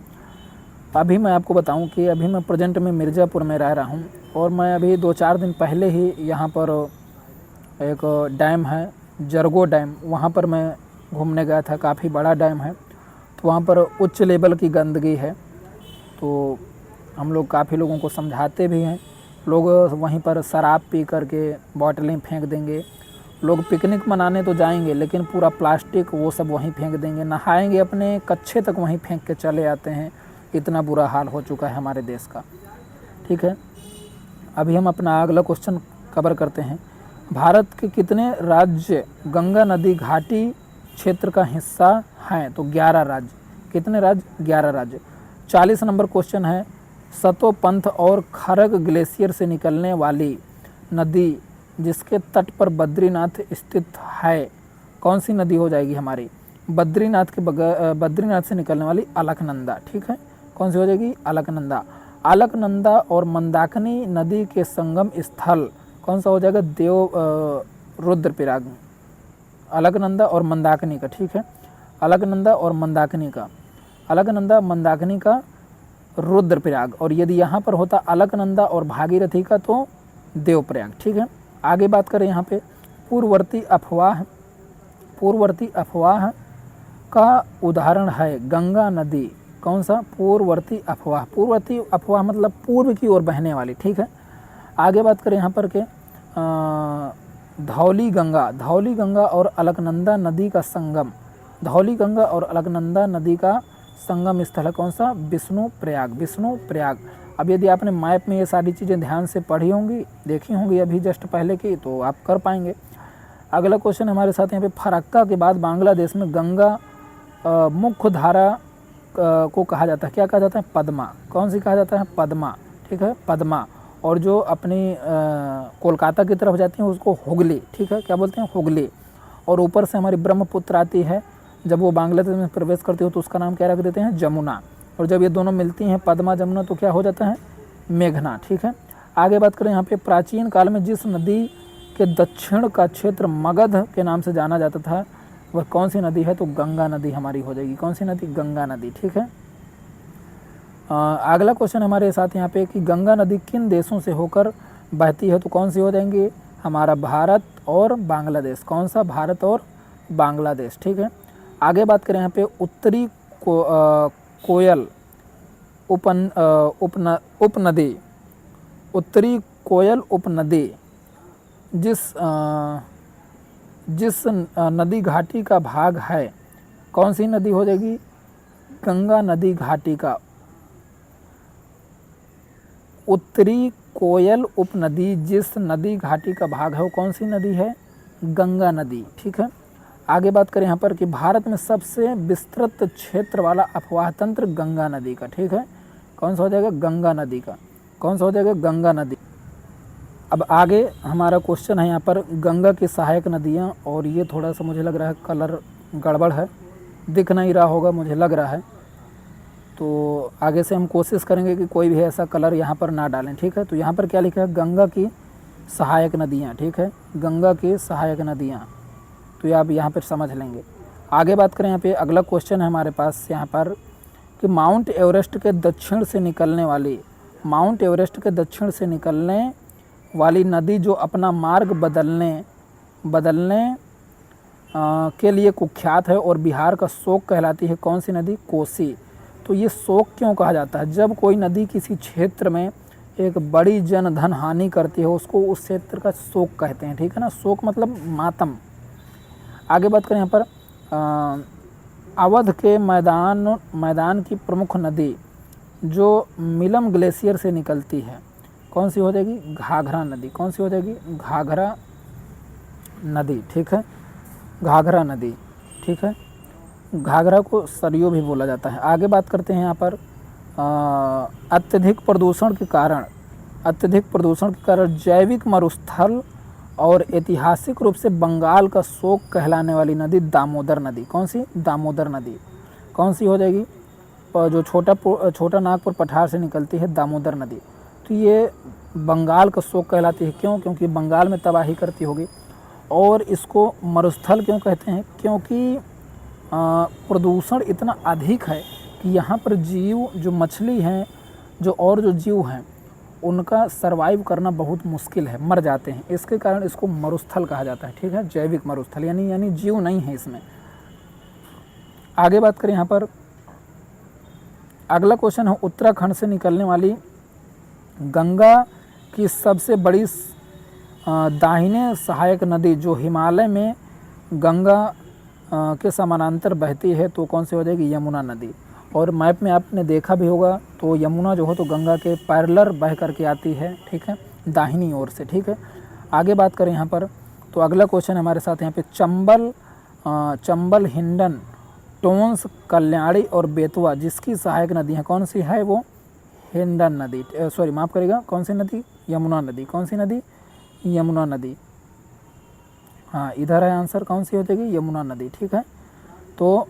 अभी मैं आपको बताऊं कि अभी मैं प्रेजेंट में मिर्ज़ापुर में रह रहा हूं और मैं अभी 2-4 दिन पहले ही यहाँ पर एक डैम है जरगो डैम, वहाँ पर मैं घूमने गया था। काफ़ी बड़ा डैम है, तो वहाँ पर उच्च लेवल की गंदगी है। तो हम लोग काफ़ी लोगों को समझाते भी हैं। लोग वहीं पर शराब पी करके बॉटलें फेंक देंगे, लोग पिकनिक मनाने तो जाएंगे लेकिन पूरा प्लास्टिक वो सब वहीं फेंक देंगे, नहाएंगे अपने कच्छे तक वहीं फेंक के चले आते हैं। इतना बुरा हाल हो चुका है हमारे देश का। ठीक है, अभी हम अपना अगला क्वेश्चन कवर करते हैं। भारत के कितने राज्य गंगा नदी घाटी क्षेत्र का हिस्सा हैं? तो 11 राज्य। कितने राज्य? 11 राज्य। 40 नंबर क्वेश्चन है, सतोपंथ और खरग ग्लेशियर से निकलने वाली नदी जिसके तट पर बद्रीनाथ स्थित है, कौन सी नदी हो जाएगी हमारी? बद्रीनाथ से निकलने वाली अलकनंदा। ठीक है, कौन सी हो जाएगी? अलकनंदा। अलकनंदा और मंदाकिनी नदी के संगम स्थल कौन सा हो जाएगा? रुद्रप्रयाग। अलकनंदा और मंदाकिनी का। ठीक है, अलकनंदा और मंदाकिनी का, अलकनंदा मंदाकिनी का रुद्रप्रयाग। और यदि यहाँ पर होता अलकनंदा और भागीरथी का तो देवप्रयाग। ठीक है, आगे बात करें यहाँ पे पूर्ववर्ती अफवाह का उदाहरण है गंगा नदी। कौन सा? पूर्ववर्ती अफवाह। पूर्ववर्ती अफवाह मतलब पूर्व की ओर बहने वाली। ठीक है, आगे बात करें यहाँ पर के धौली गंगा और अलकनंदा नदी का संगम, धौली गंगा और अलकनंदा नदी का संगम स्थल है कौन सा? विष्णु प्रयाग। अब यदि आपने मैप में ये सारी चीज़ें ध्यान से पढ़ी होंगी, देखी होंगी अभी जस्ट पहले की, तो आप कर पाएंगे। अगला क्वेश्चन हमारे साथ यहाँ पे, फरक्का के बाद बांग्लादेश में गंगा मुख्य धारा को कहा जाता है, क्या कहा जाता है? पद्मा। कौन सी कहा जाता है? पद्मा। ठीक है, पद्मा। और जो अपनी कोलकाता की तरफ जाती हैं उसको हुगली। ठीक है, क्या बोलते हैं? हुगली। और ऊपर से हमारी ब्रह्मपुत्र आती है, जब वो बांग्लादेश में प्रवेश करती हो तो उसका नाम क्या रख देते हैं? जमुना। और जब ये दोनों मिलती हैं पद्मा जमुना तो क्या हो जाता है? मेघना। ठीक है, आगे बात करें यहाँ पे, प्राचीन काल में जिस नदी के दक्षिण का क्षेत्र मगध के नाम से जाना जाता था वह कौन सी नदी है? तो गंगा नदी हमारी हो जाएगी। कौन सी नदी? गंगा नदी। ठीक है, अगला क्वेश्चन हमारे साथ यहाँ पे कि गंगा नदी किन देशों से होकर बहती है? तो कौन सी हो जाएंगी? हमारा भारत और बांग्लादेश। कौन सा? भारत और बांग्लादेश। ठीक है, आगे बात करें यहाँ पे उत्तरी कोयल उपनदी, उत्तरी कोयल उपनदी जिस नदी घाटी का भाग है, कौन सी नदी हो जाएगी? गंगा नदी घाटी का। उत्तरी कोयल उपनदी जिस नदी घाटी का भाग है वो कौन सी नदी है? गंगा नदी। ठीक है, आगे बात करें यहाँ पर कि भारत में सबसे विस्तृत क्षेत्र वाला अफवाह तंत्र गंगा नदी का। ठीक है, कौन सा हो जाएगा? गंगा नदी का। कौन सा हो जाएगा? गंगा नदी। अब आगे हमारा क्वेश्चन है यहाँ पर गंगा की सहायक नदियाँ, और ये थोड़ा सा मुझे लग रहा है कलर गड़बड़ है, दिख नहीं रहा होगा मुझे लग रहा है, तो आगे से हम कोशिश करेंगे कि कोई भी ऐसा कलर यहाँ पर ना डालें। ठीक है, तो यहाँ पर क्या लिखा है? गंगा की सहायक नदियाँ। ठीक है, गंगा की सहायक नदियाँ, तो ये आप यहाँ पर समझ लेंगे। आगे बात करें यहाँ पे, अगला क्वेश्चन है हमारे पास यहाँ पर कि माउंट एवरेस्ट के दक्षिण से निकलने वाली नदी जो अपना मार्ग बदलने के लिए कुख्यात है और बिहार का शोक कहलाती है, कौन सी नदी? कोसी। तो ये शोक क्यों कहा जाता है? जब कोई नदी किसी क्षेत्र में एक बड़ी जन धन हानि करती है उसको उस क्षेत्र का शोक कहते हैं, ठीक है ना। शोक मतलब मातम। आगे बात करें यहाँ पर अवध के मैदान की प्रमुख नदी जो मिलम ग्लेशियर से निकलती है कौन सी हो जाएगी? घाघरा नदी। कौन सी हो जाएगी? घाघरा नदी, ठीक है, घाघरा नदी, ठीक है। घाघरा को सरयू भी बोला जाता है। आगे बात करते हैं यहाँ पर अत्यधिक प्रदूषण के कारण जैविक मरुस्थल और ऐतिहासिक रूप से बंगाल का शोक कहलाने वाली नदी दामोदर नदी। कौन सी? दामोदर नदी। कौन सी हो जाएगी? जो छोटा नागपुर पठार से निकलती है दामोदर नदी। तो ये बंगाल का शोक कहलाती है। क्यों? क्योंकि बंगाल में तबाही करती होगी। और इसको मरुस्थल क्यों कहते हैं? क्योंकि प्रदूषण इतना अधिक है कि यहाँ पर जीव जो मछली हैं और जो जीव हैं उनका सरवाइव करना बहुत मुश्किल है, मर जाते हैं। इसके कारण इसको मरुस्थल कहा जाता है, ठीक है, जैविक मरुस्थल, यानी जीव नहीं है इसमें। आगे बात करें यहाँ पर अगला क्वेश्चन है उत्तराखंड से निकलने वाली गंगा की सबसे बड़ी दाहिने सहायक नदी जो हिमालय में गंगा के समानांतर बहती है तो कौन सी हो जाएगी? यमुना नदी। और मैप में आपने देखा भी होगा तो यमुना जो हो तो गंगा के पैरेलल बह करके आती है, ठीक है, दाहिनी ओर से, ठीक है। आगे बात करें यहाँ पर तो अगला क्वेश्चन हमारे साथ यहाँ पे चंबल, हिंडन, टोंस, कल्याणी और बेतवा जिसकी सहायक नदी है कौन सी है? वो हिंडन नदी, सॉरी माफ़ करेगा, कौन सी नदी? यमुना नदी। कौन सी नदी? यमुना नदी। हाँ, इधर है आंसर, कौन सी हो जाएगी? यमुना नदी, ठीक है। तो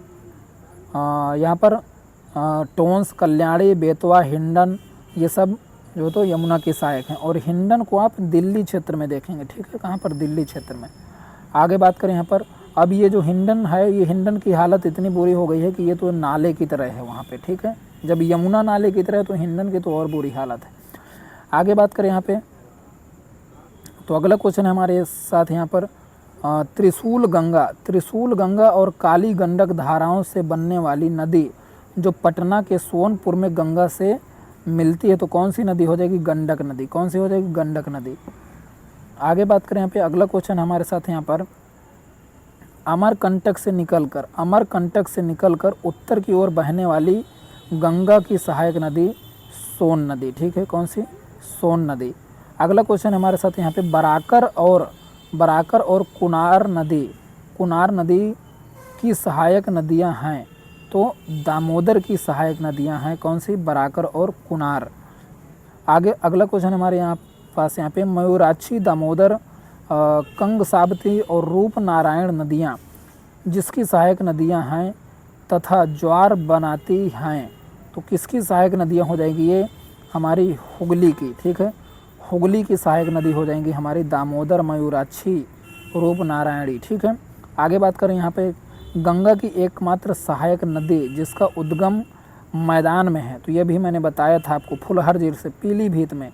यहाँ पर टोंस, कल्याणी, बेतवा, हिंडन ये सब जो तो यमुना की सहायक हैं। और हिंडन को आप दिल्ली क्षेत्र में देखेंगे, ठीक है, कहाँ पर? दिल्ली क्षेत्र में। आगे बात करें यहाँ पर अब ये जो हिंडन है, ये हिंडन की हालत इतनी बुरी हो गई है कि ये तो नाले की तरह है वहाँ पे, ठीक है। जब यमुना नाले की तरह है तो हिंडन की तो और बुरी हालत है। आगे बात करें यहाँ पे तो अगला क्वेश्चन है हमारे साथ यहाँ पर त्रिशूल गंगा और काली गंडक धाराओं से बनने वाली नदी जो पटना के सोनपुर में गंगा से मिलती है तो कौन सी नदी हो जाएगी? गंडक नदी। कौन सी हो जाएगी? गंडक नदी। आगे बात करें यहाँ पे अगला क्वेश्चन हमारे साथ यहाँ पर अमरकंटक से निकलकर उत्तर की ओर बहने वाली गंगा की सहायक नदी सोन नदी, ठीक है, कौन सी? सोन नदी। अगला क्वेश्चन हमारे साथ यहाँ पे बराकर और कुनार नदी की सहायक नदियाँ हैं तो दामोदर की सहायक नदियाँ हैं कौन सी? बराकर और कुनार। आगे अगला क्वेश्चन हमारे यहाँ पे मयूराक्षी, दामोदर, कंगसाबती और रूपनारायण नदियाँ जिसकी सहायक नदियाँ हैं तथा ज्वार बनाती हैं तो किसकी सहायक नदियाँ हो जाएगी? ये हमारी हुगली की, ठीक है, हुगली की सहायक नदी हो जाएंगी हमारी दामोदर, मयूराक्षी, रूपनारायणी, ठीक है। आगे बात करें यहाँ पे गंगा की एकमात्र सहायक नदी जिसका उद्गम मैदान में है तो यह भी मैंने बताया था आपको, फुलहर झील से पीलीभीत में,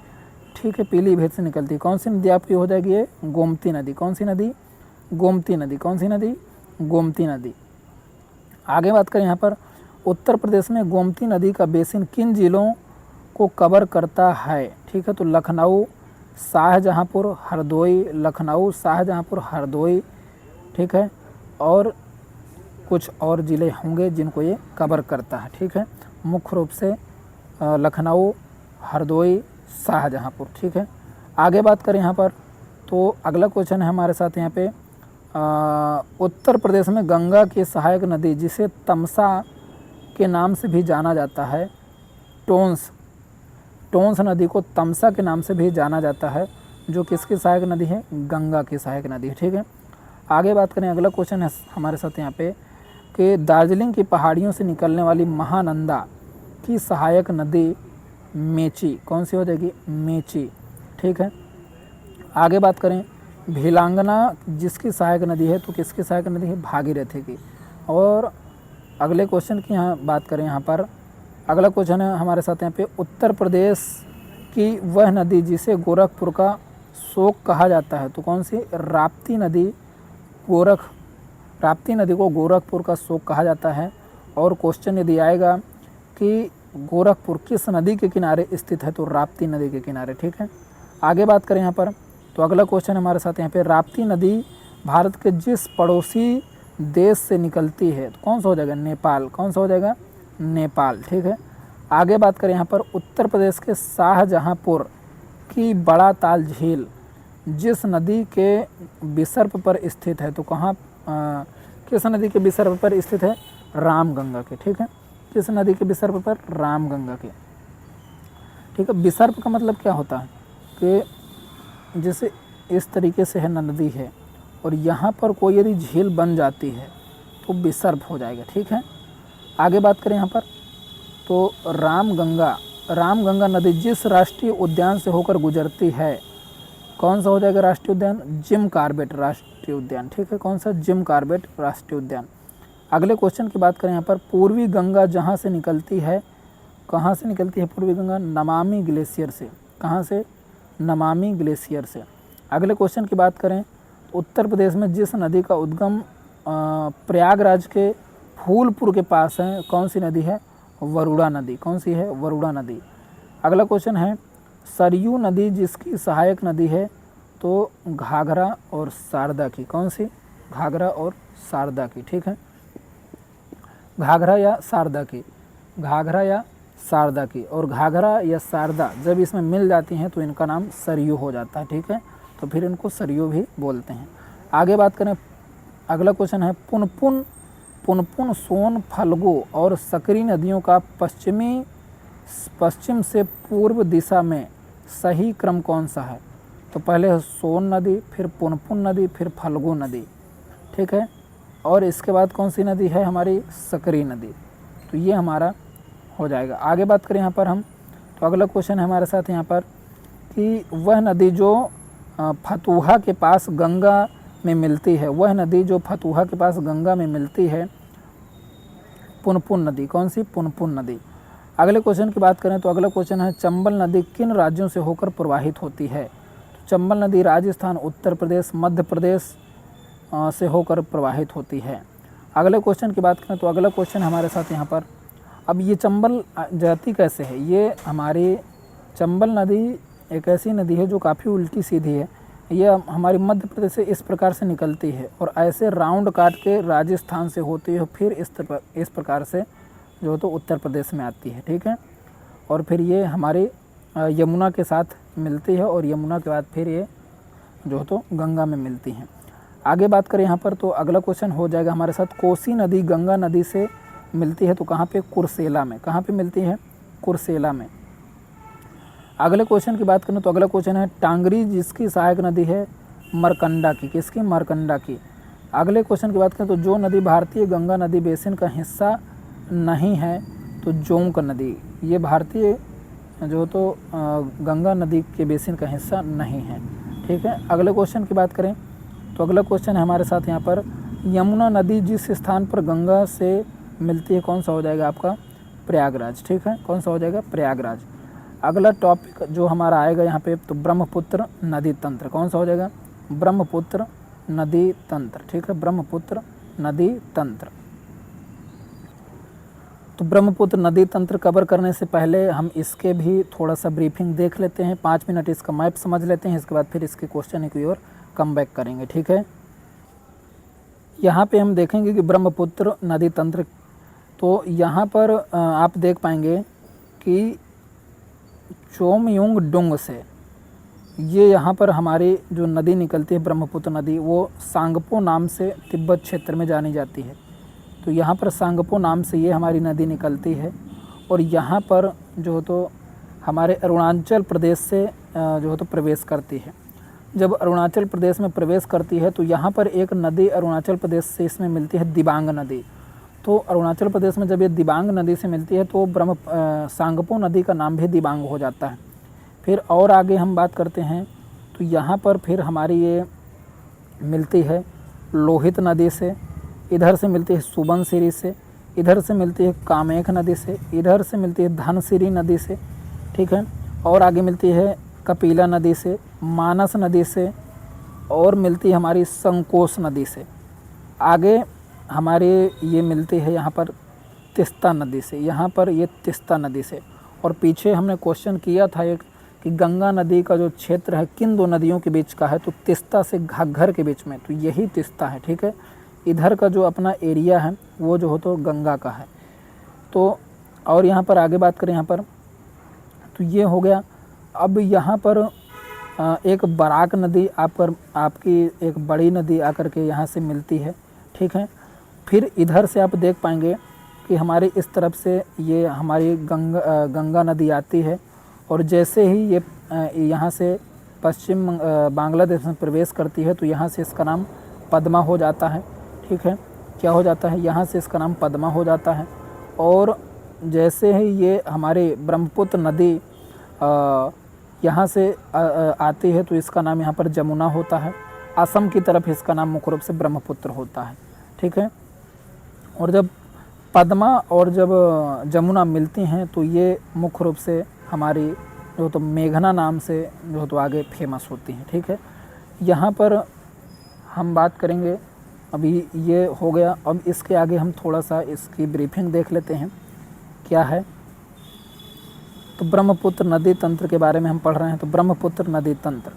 ठीक है, पीलीभीत से निकलती है। कौन सी नदी आपकी हो जाएगी? ये गोमती नदी। कौन सी नदी? गोमती नदी। कौन सी नदी? गोमती नदी। आगे बात करें यहाँ पर उत्तर प्रदेश में गोमती नदी का बेसिन किन जिलों को कवर करता है? ठीक है, तो लखनऊ, शाहजहाँपुर, हरदोई, ठीक है, और कुछ और ज़िले होंगे जिनको ये कवर करता है, ठीक है, मुख्य रूप से लखनऊ, हरदोई, शाहजहाँपुर, ठीक है। आगे बात करें यहाँ पर तो अगला क्वेश्चन है हमारे साथ यहाँ पे उत्तर प्रदेश में गंगा की सहायक नदी जिसे तमसा के नाम से भी जाना जाता है, टोंस नदी को तमसा के नाम से भी जाना जाता है, जो किसकी सहायक नदी है? गंगा की सहायक नदी है, ठीक है। आगे बात करें, अगला क्वेश्चन है हमारे साथ यहाँ पे कि दार्जिलिंग की पहाड़ियों से निकलने वाली महानंदा की सहायक नदी मेची, कौन सी हो जाएगी? मेची, ठीक है। आगे बात करें भिलांगना जिसकी सहायक नदी है तो किसकी सहायक नदी है? भागीरथी की। और अगले क्वेश्चन की यहाँ बात करें, यहाँ पर अगला क्वेश्चन है हमारे साथ यहाँ पे उत्तर प्रदेश की वह नदी जिसे गोरखपुर का शोक कहा जाता है तो कौन सी? राप्ती नदी को गोरखपुर का शोक कहा जाता है। और क्वेश्चन यदि आएगा कि गोरखपुर किस नदी के किनारे स्थित है, तो राप्ती नदी के किनारे। ठीक है, आगे बात करें यहाँ पर, तो अगला क्वेश्चन हमारे साथ यहाँ पे, राप्ती नदी भारत के जिस पड़ोसी देश से निकलती है, तो कौन सा हो जाएगा, नेपाल। कौन सा हो जाएगा, नेपाल। ठीक है, आगे बात करें यहाँ पर, उत्तर प्रदेश के शाहजहाँपुर की बड़ा ताल झील जिस नदी के विसर्प पर स्थित है, तो कहाँ किस नदी के विसर्प पर स्थित है, रामगंगा के। ठीक है, किस नदी के विसर्प पर, रामगंगा के। ठीक है, विसर्प का मतलब क्या होता है कि जैसे इस तरीके से है नदी है और यहाँ पर कोई यदि झील बन जाती है तो विसर्प हो जाएगा। ठीक है, आगे बात करें यहाँ पर, तो रामगंगा नदी जिस राष्ट्रीय उद्यान से होकर गुजरती है, कौन सा हो जाएगा राष्ट्रीय उद्यान, जिम कॉर्बेट राष्ट्रीय उद्यान। ठीक है, कौन सा, जिम कॉर्बेट राष्ट्रीय उद्यान। अगले क्वेश्चन की बात करें यहाँ पर, पूर्वी गंगा जहाँ से निकलती है, कहाँ से निकलती है पूर्वी गंगा, नमामि ग्लेशियर से। कहाँ से, नमामि ग्लेशियर से। अगले क्वेश्चन की बात करें, उत्तर प्रदेश में जिस नदी का उद्गम प्रयागराज के फूलपुर के पास है, कौन सी नदी है, वरुणा नदी। कौन सी है, वरुणा नदी। अगला क्वेश्चन है, सरयू नदी जिसकी सहायक नदी है, तो घाघरा और शारदा की। कौन सी, घाघरा और शारदा की। ठीक है, घाघरा या शारदा की, घाघरा या शारदा की। और घाघरा या शारदा जब इसमें मिल जाती हैं तो इनका नाम सरयू हो जाता है। ठीक है, तो फिर इनको सरयू भी बोलते हैं। आगे बात करें, अगला क्वेश्चन है, पुनपुन, सोन, फल्गु और सकरी नदियों का पश्चिम से पूर्व दिशा में सही क्रम कौन सा है, तो पहले है सोन नदी, फिर पुनपुन नदी, फिर फल्गु नदी। ठीक है, और इसके बाद कौन सी नदी है हमारी, सकरी नदी। तो ये हमारा हो जाएगा। आगे बात करें यहाँ पर हम, तो अगला क्वेश्चन है हमारे साथ यहाँ पर कि वह नदी जो फतुहा के पास गंगा में मिलती है, वह नदी जो फतुहा के पास गंगा में मिलती है, पुनपुन नदी। कौन सी, पुनपुन नदी। अगले क्वेश्चन की बात करें, तो अगला क्वेश्चन है, चंबल नदी किन राज्यों से होकर प्रवाहित होती है, तो चंबल नदी राजस्थान, उत्तर प्रदेश, मध्य प्रदेश से होकर प्रवाहित होती है। अगले क्वेश्चन की बात करें, तो अगला क्वेश्चन हमारे साथ यहाँ पर, अब ये चंबल जाती कैसे है, ये हमारी चंबल नदी एक ऐसी नदी है जो काफ़ी उल्टी सीधी है। ये हमारी मध्य प्रदेश से इस प्रकार से निकलती है और ऐसे राउंड काट के राजस्थान से होती है, फिर इस प्रकार से जो तो उत्तर प्रदेश में आती है। ठीक है, और फिर ये हमारी यमुना के साथ मिलती है और यमुना के बाद फिर ये जो तो गंगा में मिलती हैं। आगे बात करें यहाँ पर, तो अगला क्वेश्चन हो जाएगा हमारे साथ, कोसी नदी गंगा नदी से मिलती है, तो कहाँ पे, कुर्सेला में। कहाँ पे मिलती है, कुर्सेला में। अगले क्वेश्चन की बात करें, तो अगला क्वेश्चन है, टांगरी जिसकी सहायक नदी है, मरकंडा की। किसकी, मरकंडा की। अगले क्वेश्चन की बात करें, तो जो नदी भारतीय गंगा नदी बेसिन का हिस्सा नहीं है, तो जोंक नदी। ये भारतीय जो तो गंगा नदी के बेसिन का हिस्सा नहीं है। ठीक है, अगले क्वेश्चन की बात करें, तो अगला क्वेश्चन है हमारे साथ यहाँ पर, यमुना नदी जिस स्थान पर गंगा से मिलती है, कौन सा हो जाएगा आपका, प्रयागराज। ठीक है, कौन सा हो जाएगा, प्रयागराज। अगला टॉपिक जो हमारा आएगा यहाँ पे, तो ब्रह्मपुत्र नदी तंत्र। कौन सा हो जाएगा, ब्रह्मपुत्र नदी तंत्र। ठीक है, ब्रह्मपुत्र नदी तंत्र। तो ब्रह्मपुत्र नदी तंत्र कवर करने से पहले हम इसके भी थोड़ा सा ब्रीफिंग देख लेते हैं, 5 मिनट इसका मैप समझ लेते हैं, इसके बाद फिर इसके क्वेश्चन की ओर कम बैक करेंगे। ठीक है, यहाँ पे हम देखेंगे कि ब्रह्मपुत्र नदी तंत्र, तो यहाँ पर आप देख पाएंगे कि चोमयुंग डुंग से ये यहाँ पर हमारी जो नदी निकलती है ब्रह्मपुत्र नदी, वो सांगपो नाम से तिब्बत क्षेत्र में जानी जाती है। तो यहाँ पर सांगपो नाम से ये हमारी नदी निकलती है और यहाँ पर जो तो हमारे अरुणाचल प्रदेश से जो तो प्रवेश करती है। जब अरुणाचल प्रदेश में प्रवेश करती है तो यहाँ पर एक नदी अरुणाचल प्रदेश से इसमें मिलती है, दिबांग नदी। तो अरुणाचल प्रदेश में जब ये दिबांग नदी से मिलती है तो सांगपो नदी का नाम भी दिबांग हो जाता है। फिर और आगे हम बात करते हैं तो यहाँ पर फिर हमारी ये मिलती है लोहित नदी से, इधर से मिलती है सुबनसिरी से, इधर से मिलती है कामेख नदी से, इधर से मिलती है धनसिरी नदी से। ठीक है, और आगे मिलती है कपिला नदी से, मानस नदी से, और मिलती है हमारी संकोश नदी से। आगे हमारे ये मिलती है यहाँ पर तिस्ता नदी से, यहाँ पर ये तिस्ता नदी से। और पीछे हमने क्वेश्चन किया था एक कि गंगा नदी का जो क्षेत्र है किन दो नदियों के बीच का है, तो तिस्ता से घग्घर के बीच में, तो यही तिस्ता है, ठीक है। इधर का जो अपना एरिया है वो जो हो तो गंगा का है। तो और यहाँ पर आगे बात करें यहाँ पर, तो ये हो गया। अब यहाँ पर एक बराक नदी आपकी एक बड़ी नदी आकर के यहाँ से मिलती है, ठीक है। फिर इधर से आप देख पाएंगे कि हमारी इस तरफ से ये हमारी गंगा नदी आती है, और जैसे ही ये यहाँ से पश्चिम बांग्लादेश में प्रवेश करती है तो यहाँ से इसका नाम पद्मा हो जाता है, ठीक है। क्या हो जाता है, यहाँ से इसका नाम पद्मा हो जाता है। और जैसे ही ये हमारी ब्रह्मपुत्र नदी यहाँ से आती है तो इसका नाम यहाँ पर जमुना होता है। असम की तरफ इसका नाम मुख्य रूप से ब्रह्मपुत्र होता है, ठीक है। और जब पद्मा और जब जमुना मिलती हैं तो ये मुख्य रूप से हमारी जो तो मेघना नाम से जो तो आगे फेमस होती हैं, ठीक है। यहाँ पर हम बात करेंगे, अभी ये हो गया। अब इसके आगे हम थोड़ा सा इसकी ब्रीफिंग देख लेते हैं क्या है। तो ब्रह्मपुत्र नदी तंत्र के बारे में हम पढ़ रहे हैं। तो ब्रह्मपुत्र नदी तंत्र,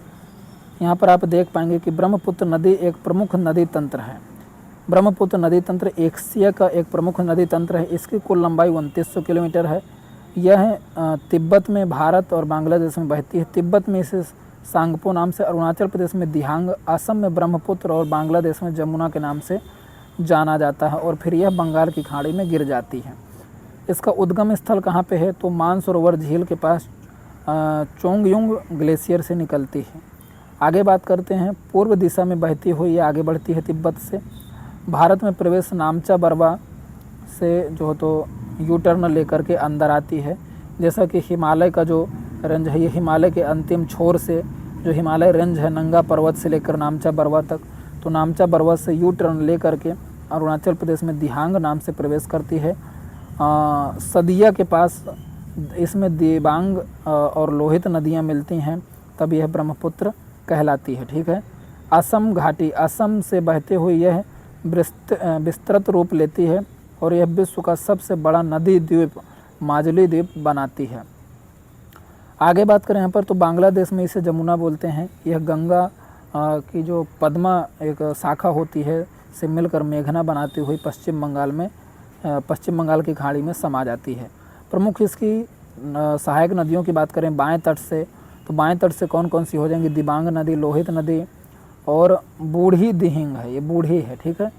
यहाँ पर आप देख पाएंगे कि ब्रह्मपुत्र नदी एक प्रमुख नदी तंत्र है। ब्रह्मपुत्र नदी तंत्र एशिया का एक प्रमुख नदी तंत्र है। इसकी कुल लंबाई 2900 किलोमीटर है। यह तिब्बत में, भारत और बांग्लादेश में बहती है। तिब्बत में इसे सांगपो नाम से, अरुणाचल प्रदेश में दिहांग, असम में ब्रह्मपुत्र और बांग्लादेश में जमुना के नाम से जाना जाता है। और फिर यह बंगाल की खाड़ी में गिर जाती है। इसका उद्गम स्थल कहाँ पे है, तो मानसरोवर झील के पास चोंगयुंग ग्लेशियर से निकलती है। आगे बात करते हैं, पूर्व दिशा में बहती हुई ये आगे बढ़ती है तिब्बत से। भारत में प्रवेश नामचा बरवा से जो तो यू टर्न लेकर के अंदर आती है। जैसा कि हिमालय का जो रेंज है, ये हिमालय के अंतिम छोर से जो हिमालय रेंज है नंगा पर्वत से लेकर नामचा बरवा तक, तो नामचा बरवा से यू टर्न ले करके अरुणाचल प्रदेश में दिहांग नाम से प्रवेश करती है। सदिया के पास इसमें देबांग और लोहित नदियाँ मिलती हैं, तब यह ब्रह्मपुत्र कहलाती है, ठीक है। असम घाटी, असम से बहते हुए यह विस्तृत रूप लेती है और यह विश्व का सबसे बड़ा नदी द्वीप माजुली द्वीप बनाती है। आगे बात करें यहाँ पर, तो बांग्लादेश में इसे जमुना बोलते हैं। यह गंगा की जो पद्मा एक शाखा होती है से मिलकर मेघना बनाती हुई पश्चिम बंगाल की खाड़ी में समा जाती है। प्रमुख इसकी सहायक नदियों की बात करें बाएं तट से, तो बाएं तट से कौन कौन सी हो जाएंगी, दिबांग नदी, लोहित नदी और बूढ़ी दिहिंग है, ये बूढ़ी है, ठीक है।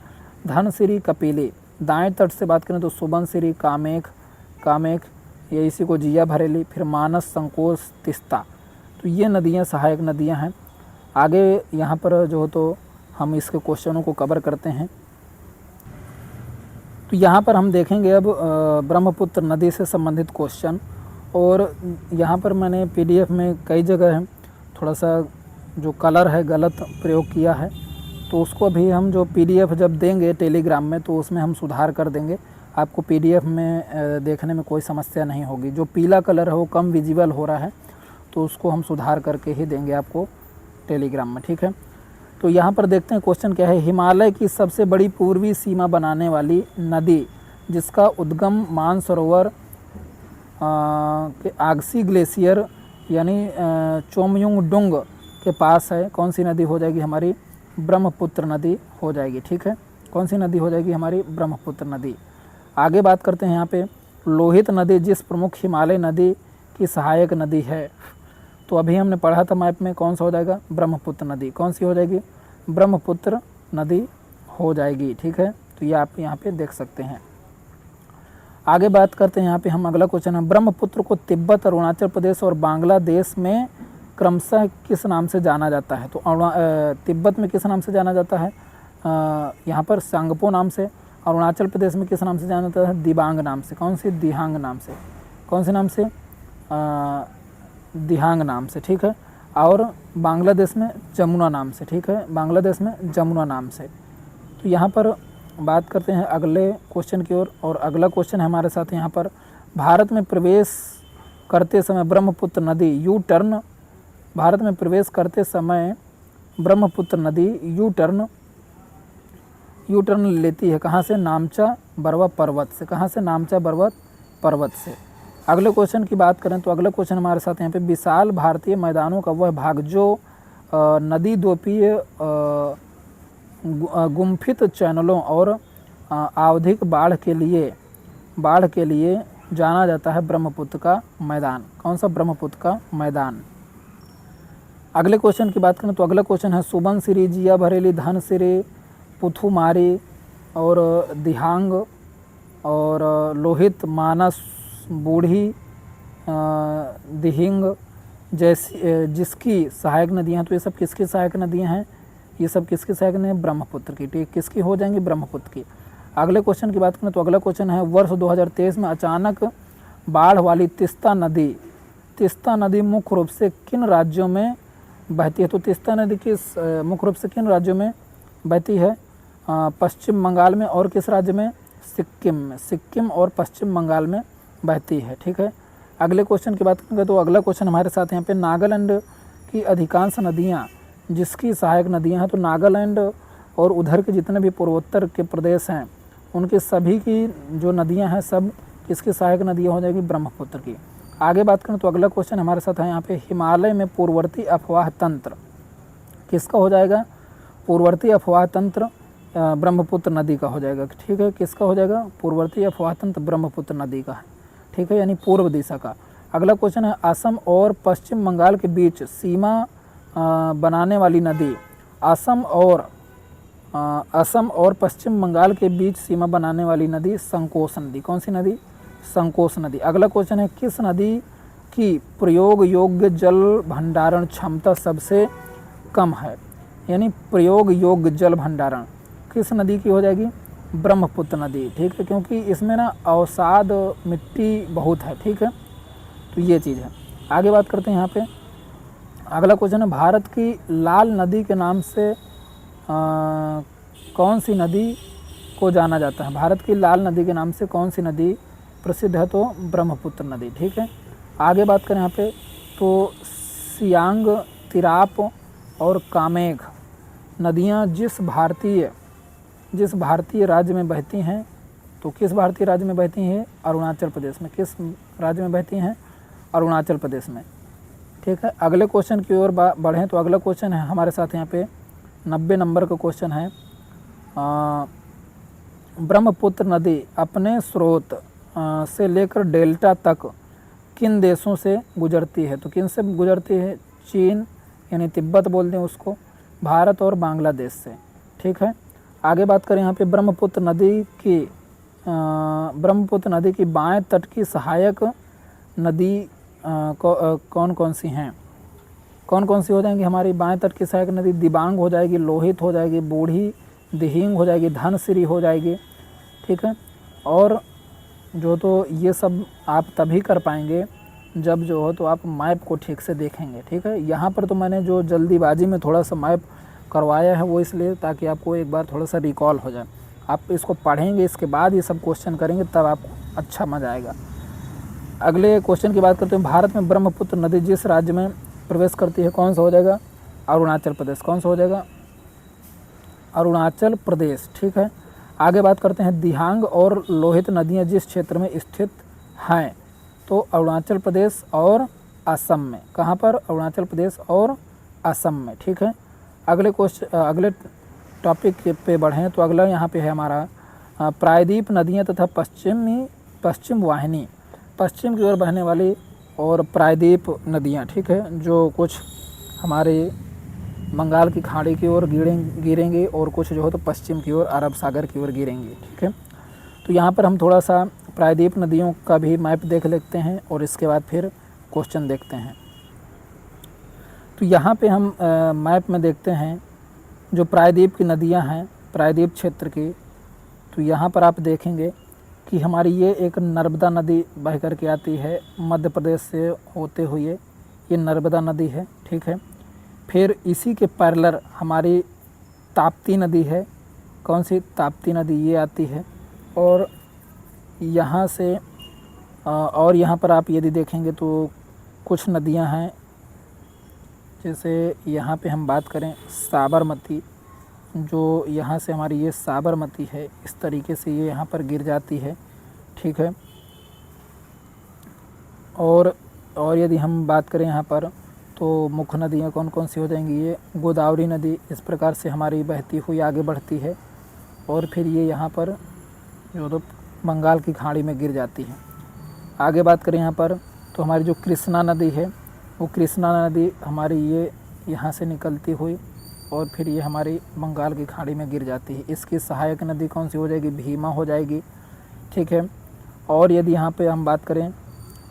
धनसिरी, कपिली। दाएं तट से बात करें तो सुबनसिरी, कामेख, ये इसी को जिया भरेली, फिर मानस, संकोच, तिस्ता, तो ये नदियाँ सहायक नदियाँ हैं। आगे यहाँ पर जो तो हम इसके क्वेश्चनों को कवर करते हैं। तो यहाँ पर हम देखेंगे अब ब्रह्मपुत्र नदी से संबंधित क्वेश्चन, और यहाँ पर मैंने PDF में कई जगह है थोड़ा सा जो कलर है गलत प्रयोग किया है, तो उसको भी हम जो PDF जब देंगे टेलीग्राम में तो उसमें हम सुधार कर देंगे। आपको PDF में देखने में कोई समस्या नहीं होगी। जो पीला कलर है वो कम विजिबल हो रहा है, तो उसको हम सुधार करके ही देंगे आपको टेलीग्राम में, ठीक है। तो यहाँ पर देखते हैं क्वेश्चन क्या है। हिमालय की सबसे बड़ी पूर्वी सीमा बनाने वाली नदी जिसका उद्गम मानसरोवर के आगसी ग्लेशियर यानी चोमयुंगडुंग के पास है, कौन सी नदी हो जाएगी हमारी, ब्रह्मपुत्र नदी हो जाएगी, ठीक है। कौन सी नदी हो जाएगी हमारी, ब्रह्मपुत्र नदी। आगे बात करते हैं यहाँ पे, लोहित नदी जिस प्रमुख हिमालय नदी की सहायक नदी है, तो अभी हमने पढ़ा था मैप में, कौन सा हो जाएगा, ब्रह्मपुत्र नदी। कौन सी हो जाएगी, ब्रह्मपुत्र नदी हो जाएगी, ठीक है। तो ये आप यहाँ पे देख सकते हैं। आगे बात करते हैं यहाँ पे हम, अगला क्वेश्चन है, ब्रह्मपुत्र को तिब्बत, अरुणाचल प्रदेश और बांग्लादेश में क्रमशः किस नाम से जाना जाता है। तो तिब्बत में किस नाम से जाना जाता है, यहाँ पर सांगपो नाम से। अरुणाचल प्रदेश में किस नाम से जाना जाता है, दिबांग नाम से। कौन सी, दिहांग नाम से। कौन से नाम से, दिहांग नाम से, ठीक है। और बांग्लादेश में जमुना नाम से, ठीक है, बांग्लादेश में जमुना नाम से। तो यहाँ पर बात करते हैं अगले क्वेश्चन की ओर, और अगला क्वेश्चन है हमारे साथ यहाँ पर, भारत में प्रवेश करते समय ब्रह्मपुत्र नदी यू टर्न, भारत में प्रवेश करते समय ब्रह्मपुत्र नदी यू टर्न लेती है, कहाँ से? नामचा बरवा पर्वत से। कहाँ से? नामचा बरवा पर्वत से। अगले क्वेश्चन की बात करें तो अगला क्वेश्चन हमारे साथ यहाँ पे, विशाल भारतीय मैदानों का वह भाग जो नदी द्वीपीय गुम्फित चैनलों और आवधिक बाढ़ के लिए जाना जाता है, ब्रह्मपुत्र का मैदान। कौन सा? ब्रह्मपुत्र का मैदान। अगले क्वेश्चन की बात करें तो अगला क्वेश्चन है, सुबनसिरी, जिया भरेली, धनसिरी, पुथुमारी और दिहांग और लोहित, मानस, बूढ़ी, दिहिंग जैसी जिसकी सहायक नदियाँ। तो ये सब किसकी सहायक नदियाँ हैं? ये सब किसकी सहायक नदियाँ? ब्रह्मपुत्र की। ठीक, किसकी हो जाएंगी? ब्रह्मपुत्र की। अगले क्वेश्चन की बात करें तो अगला क्वेश्चन है, वर्ष 2023 में अचानक बाढ़ वाली तीस्ता नदी मुख्य रूप से किन राज्यों में बहती है? तो तीस्ता नदी किस मुख्य रूप से किन राज्यों में बहती है? पश्चिम बंगाल में और किस राज्य में? सिक्किम में। सिक्किम और पश्चिम बंगाल में बहती है। ठीक है। अगले क्वेश्चन की बात करेंगे तो अगला क्वेश्चन हमारे साथ यहाँ पे, नागालैंड की अधिकांश नदियाँ जिसकी सहायक नदियाँ हैं। तो नागालैंड और उधर के जितने भी पूर्वोत्तर के प्रदेश हैं उनके सभी की जो नदियाँ हैं सब किसकी सहायक नदियाँ हो जाएगी? ब्रह्मपुत्र की। आगे बात करें तो अगला क्वेश्चन हमारे साथ है यहाँ पे, हिमालय में पूर्ववर्ती अफवाह तंत्र किसका हो जाएगा? पूर्ववर्ती अफवाह तंत्र ब्रह्मपुत्र नदी का हो जाएगा। ठीक है, किसका हो जाएगा? पूर्ववर्ती अफवाह तंत्र ब्रह्मपुत्र नदी का है। ठीक है, यानी पूर्व दिशा का। अगला क्वेश्चन है, असम और पश्चिम बंगाल के बीच सीमा बनाने वाली नदी। असम और पश्चिम बंगाल के बीच सीमा बनाने वाली नदी संकोश नदी। कौन सी नदी? संकोश नदी। अगला क्वेश्चन है, किस नदी की प्रयोग योग्य जल भंडारण क्षमता सबसे कम है? यानी प्रयोग योग्य जल भंडारण किस नदी की हो जाएगी? ब्रह्मपुत्र नदी। ठीक है, क्योंकि इसमें ना अवसाद मिट्टी बहुत है। ठीक है, तो ये चीज़ है। आगे बात करते हैं यहाँ पे, अगला क्वेश्चन है, भारत की लाल नदी के नाम से कौन सी नदी को जाना जाता है? भारत की लाल नदी के नाम से कौन सी नदी प्रसिद्ध है? तो ब्रह्मपुत्र नदी। ठीक है। आगे बात करें यहाँ पे तो सियांग, तिराप और कामेघ नदियाँ जिस भारतीय राज्य में बहती हैं। तो किस भारतीय राज्य में बहती हैं? अरुणाचल प्रदेश में। किस राज्य में बहती हैं? अरुणाचल प्रदेश में। ठीक है। अगले क्वेश्चन की ओर बढ़ें तो अगला क्वेश्चन है हमारे साथ यहाँ पे 90 नंबर का क्वेश्चन है, ब्रह्मपुत्र नदी अपने स्रोत से लेकर डेल्टा तक किन देशों से गुजरती है? तो किन से गुजरती है? चीन यानी तिब्बत बोलते हैं उसको, भारत और बांग्लादेश से। ठीक है। आगे बात करें यहाँ पे, ब्रह्मपुत्र नदी की बाएं तट की सहायक नदी कौन कौन सी हैं? कौन कौन सी हो जाएंगी हमारी बाएं तट की सहायक नदी? दिबांग हो जाएगी, लोहित हो जाएगी, बूढ़ी, दिहिंग हो जाएगी, धनसिरी हो जाएगी। ठीक है। और जो तो ये सब आप तभी कर पाएंगे जब जो हो तो आप मैप को ठीक से देखेंगे। ठीक है। यहाँ पर तो मैंने जो जल्दीबाजी में थोड़ा सा मैप करवाया है वो इसलिए ताकि आपको एक बार थोड़ा सा रिकॉल हो जाए। आप इसको पढ़ेंगे, इसके बाद ये सब क्वेश्चन करेंगे तब आपको अच्छा मज़ा आएगा। अगले क्वेश्चन की बात करते हैं, भारत में ब्रह्मपुत्र नदी जिस राज्य में प्रवेश करती है कौन सा हो जाएगा? अरुणाचल प्रदेश। कौन सा हो जाएगा? अरुणाचल प्रदेश। ठीक है। आगे बात करते हैं, दिहांग और लोहित नदियाँ जिस क्षेत्र में स्थित हैं। तो अरुणाचल प्रदेश और असम में। कहाँ पर? अरुणाचल प्रदेश और असम में। ठीक है। अगले टॉपिक पे बढ़ें तो अगला यहाँ पे है हमारा, प्रायद्वीप नदियाँ तथा पश्चिम वाहिनी पश्चिम की ओर बहने वाली और प्रायद्वीप नदियाँ। ठीक है, जो कुछ हमारे बंगाल की खाड़ी की ओर गिरेंगे और कुछ जो है तो पश्चिम की ओर अरब सागर की ओर गिरेंगे। ठीक है। तो यहाँ पर हम थोड़ा सा प्रायद्वीप नदियों का भी मैप देख लेते हैं और इसके बाद फिर क्वेश्चन देखते हैं। तो यहाँ पे हम मैप में देखते हैं जो प्रायद्वीप की नदियाँ हैं प्रायद्वीप क्षेत्र की। तो यहाँ पर आप देखेंगे कि हमारी ये एक नर्मदा नदी बह कर के आती है मध्य प्रदेश से होते हुए, ये नर्मदा नदी है। ठीक है। फिर इसी के पैरेलल हमारी ताप्ती नदी है। कौन सी? ताप्ती नदी ये आती है। और यहाँ से और यहाँ पर आप यदि देखेंगे तो कुछ नदियाँ हैं, जैसे यहाँ पे हम बात करें साबरमती, जो यहाँ से हमारी ये साबरमती है, इस तरीके से ये यहाँ पर गिर जाती है, ठीक है। और यदि हम बात करें यहाँ पर तो मुख्य नदियाँ कौन कौन सी हो जाएंगी, ये गोदावरी नदी इस प्रकार से हमारी बहती हुई आगे बढ़ती है और फिर ये यहाँ पर जो तो बंगाल की खाड़ी में गिर जाती है। आगे बात करें यहाँ पर तो हमारी जो कृष्णा नदी है, वो कृष्णा नदी हमारी ये यहाँ से निकलती हुई और फिर ये हमारी बंगाल की खाड़ी में गिर जाती है। इसकी सहायक नदी कौन सी हो जाएगी, भीमा हो जाएगी, ठीक है। और यदि यहाँ पे हम बात करें